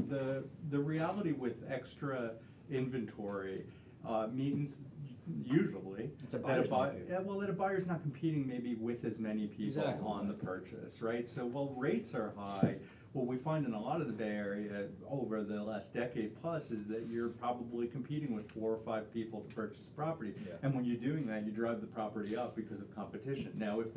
the reality with extra inventory means usually It's a that buyer's market. that a buyer's not competing maybe with as many people Exactly. on the purchase, right? So while rates are high, what we find in a lot of the Bay Area over the last decade plus is that you're probably competing with 4 or 5 people to purchase a property. Yeah. And when you're doing that, you drive the property up because of competition. Now, if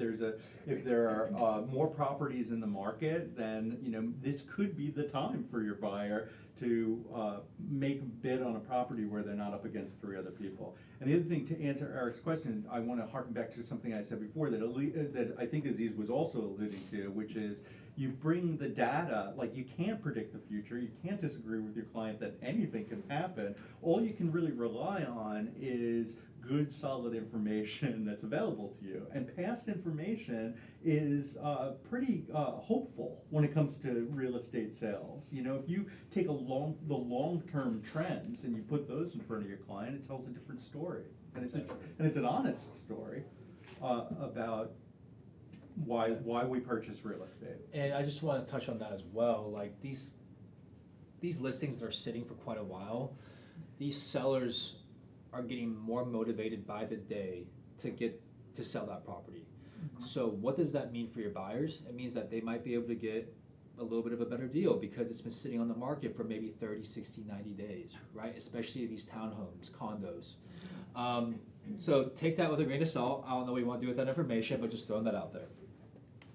there are more properties in the market, then, you know, this could be the time for your buyer to make a bid on a property where they're not up against 3 other people. And the other thing, to answer Eric's question, I want to harken back to something I said before that I think Aziz was also alluding to, which is you bring the data, like you can't predict the future, you can't disagree with your client that anything can happen. All you can really rely on is good, solid information that's available to you. And past information is pretty hopeful when it comes to real estate sales. You know, if you take the long-term trends and you put those in front of your client, it tells a different story. And it's an honest story about why we purchase real estate. And I just want to touch on that as well. Like these listings that are sitting for quite a while, these sellers are getting more motivated by the day to sell that property. Mm-hmm. So what does that mean for your buyers? It means that they might be able to get a little bit of a better deal because it's been sitting on the market for maybe 30, 60, 90 days, right? Especially these townhomes, condos. So take that with a grain of salt. I don't know what you want to do with that information, but just throwing that out there.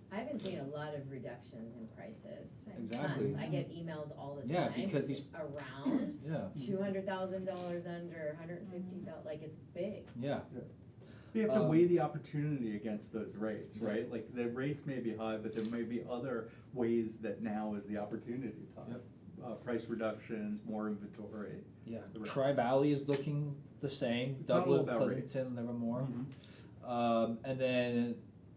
I've been seeing a lot of reductions in prices. Exactly. Tons. I get emails all the time. Yeah, because these around Yeah. $200,000 under, $150,000, like it's big. Yeah. You have to weigh the opportunity against those rates, right? Like the rates may be high, but there may be other ways that now is the opportunity time. Yep. Price reductions, more inventory. Yeah. The rest. Tri-Valley is looking the same. It's not all Dublin, about rates. Pleasanton, Livermore. Mhm. And then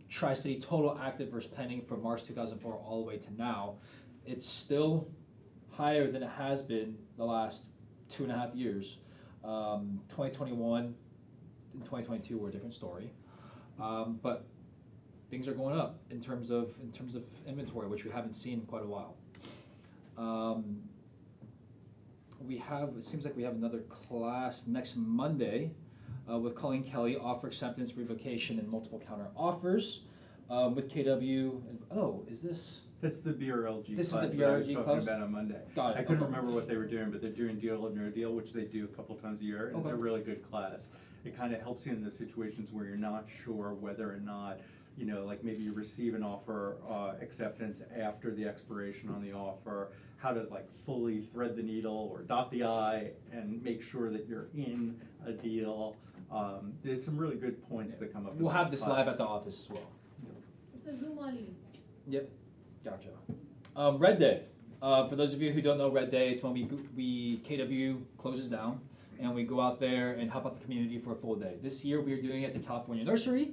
Tri-City total active versus pending from March 2004 all the way to now. It's still higher than it has been the last 2.5 years. 2021 and 2022 were a different story. But things are going up in terms of inventory, which we haven't seen in quite a while. It seems like we have another class next Monday with Colleen Kelly, offer acceptance, revocation, and multiple counter offers with KW. Is this? That's the BRLG This is class the that I was BRLG talking class? about on Monday. Got it, I couldn't okay. remember what they were doing, but they're doing Deal or No Deal, which they do a couple times a year, and it's a Okay. really good class. It kind of helps you in the situations where you're not sure whether or not, you know, like maybe you receive an offer acceptance after the expiration on the offer, how to like fully thread the needle or dot the I and make sure that you're in a deal. There's some really good points that come up in We'll have this this live class. at the office as well. It's a Zoom only. Yep, gotcha. Red Day. For those of you who don't know Red Day, it's when we KW closes down and we go out there and help out the community for a full day. This year we are doing it at the California Nursery.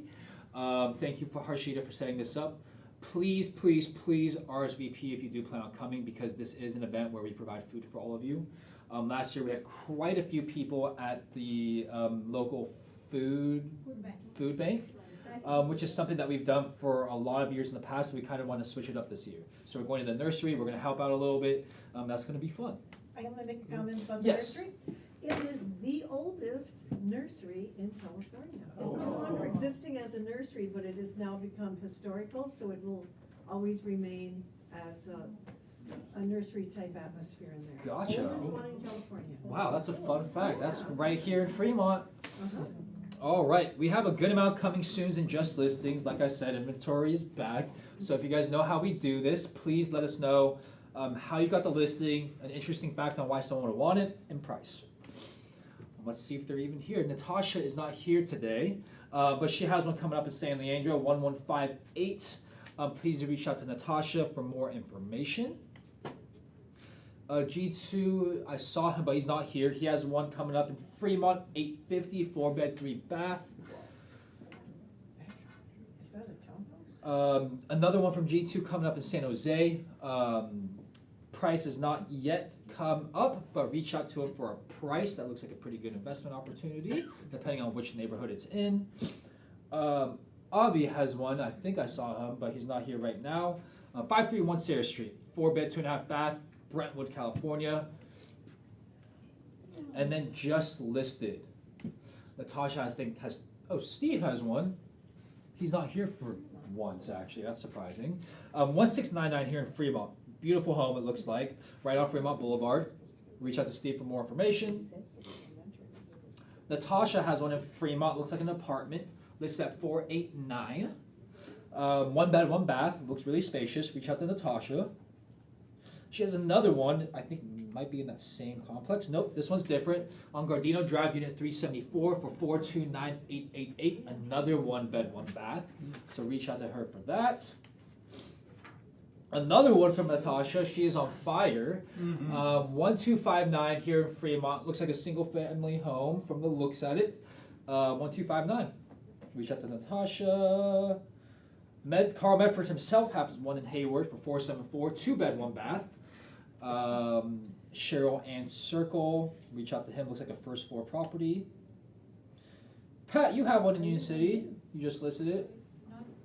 Thank you for Harshita for setting this up. Please, please, please RSVP if you do plan on coming because this is an event where we provide food for all of you. Last year we had quite a few people at the local food bank. Which is something that we've done for a lot of years in the past. We kind of want to switch it up this year. So we're going to the nursery. We're going to help out a little bit. That's going to be fun. I want to make a comment about the Yes. nursery. It is the oldest nursery in California. It's no Oh. longer existing as a nursery, but it has now become historical, so it will always remain as a nursery type atmosphere in there. Gotcha. Oldest one in California. Wow, that's a fun fact. That's right here in Fremont. Uh-huh. All right, we have a good amount coming soon in just listings. Like I said, inventory is back. So if you guys know how we do this, please let us know how you got the listing, an interesting fact on why someone would want it, and price. Let's see if they're even here. Natasha is not here today, but she has one coming up in San Leandro, 1158. Please reach out to Natasha for more information. G2, I saw him, but he's not here. He has one coming up in Fremont, 850, 4-bed, 3-bath. Is that a townhouse? Another one from G2 coming up in San Jose. Price has not yet come up, but reach out to him for a price. That looks like a pretty good investment opportunity, depending on which neighborhood it's in. Avi has one. I think I saw him, but he's not here right now. 531 Sarah Street, 4-bed, 2.5-bath, Brentwood, California. And then just listed. Natasha, I think, has. Oh, Steve has one. He's not here for once, actually. That's surprising. 1699 here in Fremont. Beautiful home, it looks like, right off Fremont Boulevard. Reach out to Steve for more information. Natasha has one in Fremont, looks like an apartment, listed at 489. 1 bed, 1 bath, looks really spacious. Reach out to Natasha. She has another one, I think might be in that same complex. Nope, this one's different. On Gardino Drive, unit 374 for 429,888. Another 1 bed, 1 bath. So reach out to her for that. Another one from Natasha, she is on fire. 1259 here in Fremont. Looks like a single family home from the looks at it. 1259. Reach out to Natasha. Carl Medford himself has one in Hayward for 474, 2-bed, 1 bath. Cheryl Ann Circle. Reach out to him. Looks like a first floor property. Pat, you have one in Union City. You just listed it.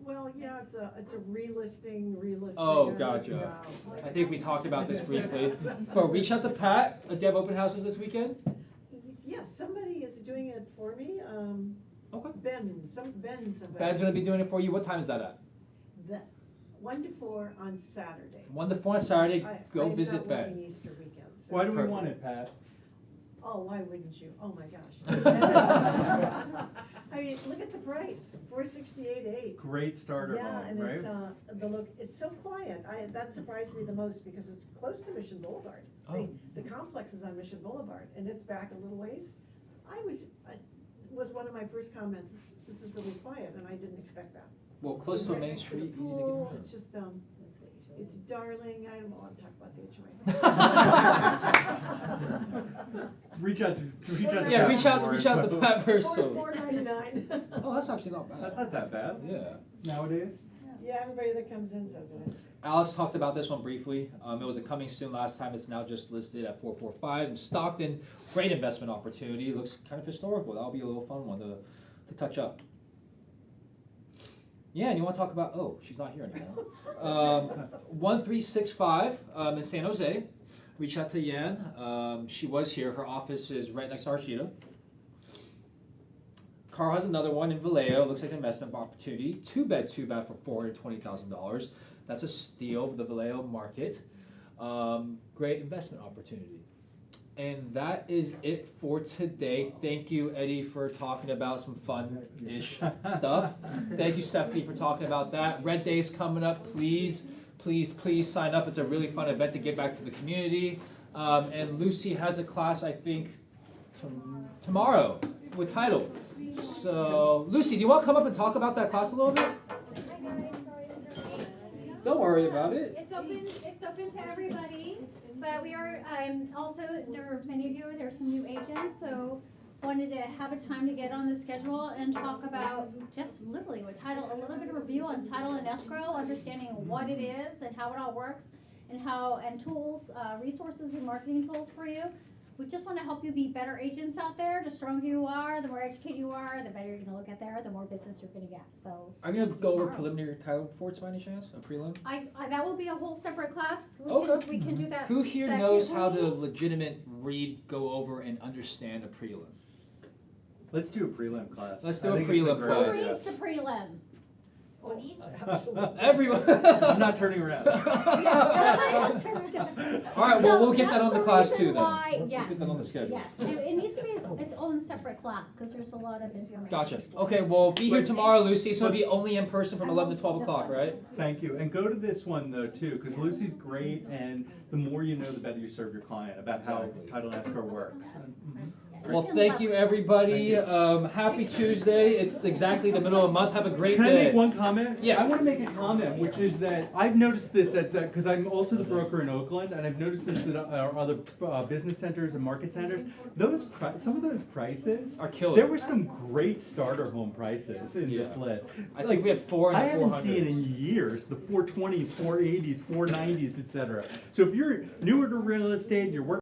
Well, yeah, it's a relisting. Oh, gotcha. I think we talked about this briefly. But reach out to Pat. Do you have open houses this weekend? Yes, somebody is doing it for me. Okay. Ben's. Ben's gonna be doing it for you. What time is that at? 1 to 4 on Saturday. 1 to 4 on Saturday. Go I'm visit not Ben. working Easter weekend. So. Why do we Perfect. want it, Pat? Oh, why wouldn't you? Oh my gosh. I mean, look at the price, $468,800. Great starter Yeah, home, and right? it's so quiet. That surprised me the most because it's close to Mission Boulevard. Oh. The complex is on Mission Boulevard and it's back a little ways. Was one of my first comments, this is really quiet, and I didn't expect that. Well, close to a main Next to the street, easy to get pool, around. It's just, it's darling. I don't want to talk about the HOA. Reach out to Yeah, Pat reach out for to more Pat info. personally. $499. Oh, that's actually not bad. That's not that bad Yeah. nowadays. Yeah, everybody that comes in says it is. Alex talked about this one briefly. It was a coming soon last time. It's now just listed at 445 in Stockton. Great investment opportunity. It looks kind of historical. That'll be a little fun one to touch up. Yeah, and you want to talk about? Oh, she's not here anymore. 1365 in San Jose. Reach out to Yan. She was here. Her office is right next to Archita. Carl has another one in Vallejo. Looks like an investment opportunity. 2-bed, 2-bath for $420,000. That's a steal of the Vallejo market. Great investment opportunity. And that is it for today. Thank you, Eddie, for talking about some fun-ish stuff. Thank you, Stephanie, for talking about that. Red Day's coming up. Please sign up. It's a really fun event to give back to the community. And Lucy has a class, I think, tomorrow with title. So, Lucy, do you want to come up and talk about that class a little bit? Don't worry about it. It's open to everybody, but we are also, there are many of you, there's some new agents, so wanted to have a time to get on the schedule and talk about just literally with title, a little bit of review on title and escrow, understanding what it is and how it all works and tools, resources and marketing tools for you. We just want to help you be better agents out there. The stronger you are, the more educated you are, the better you're going to look at there, the more business you're going to get. So I'm going to go over preliminary title reports by any chance, a prelim. that will be a whole separate class. We can do that. Who here knows how to separately. legitimate read, go over, and understand a prelim? Let's do a prelim class. Let's do I a think it's prelim great class. Who idea. reads the prelim? Who needs? Everyone. I'm not turning around. All right, well, we'll get that on the class too then. We'll Yes. get that on the schedule. Yes, it needs to be its own separate class, because there's a lot of information. Gotcha. Okay, well, be here tomorrow, Lucy, so it'll be only in person from 11 to 12 o'clock, right? Thank you, and go to this one though too, because Lucy's great, and the more you know, the better you serve your client about how title and escrow works. Well, thank you, everybody. Happy Tuesday. It's exactly the middle of the month. Have a great Can I day. make one comment? Yeah. I want to make a comment, which is that I've noticed this because I'm also the broker in Oakland, and I've noticed this at our other business centers and market centers. Some of those prices Are killer. There were some great starter home prices in this Yeah. list. I think we had 4 in I the haven't 400s. seen in years the 420s, 480s, 490s, etc. So if you're newer to real estate, and you're working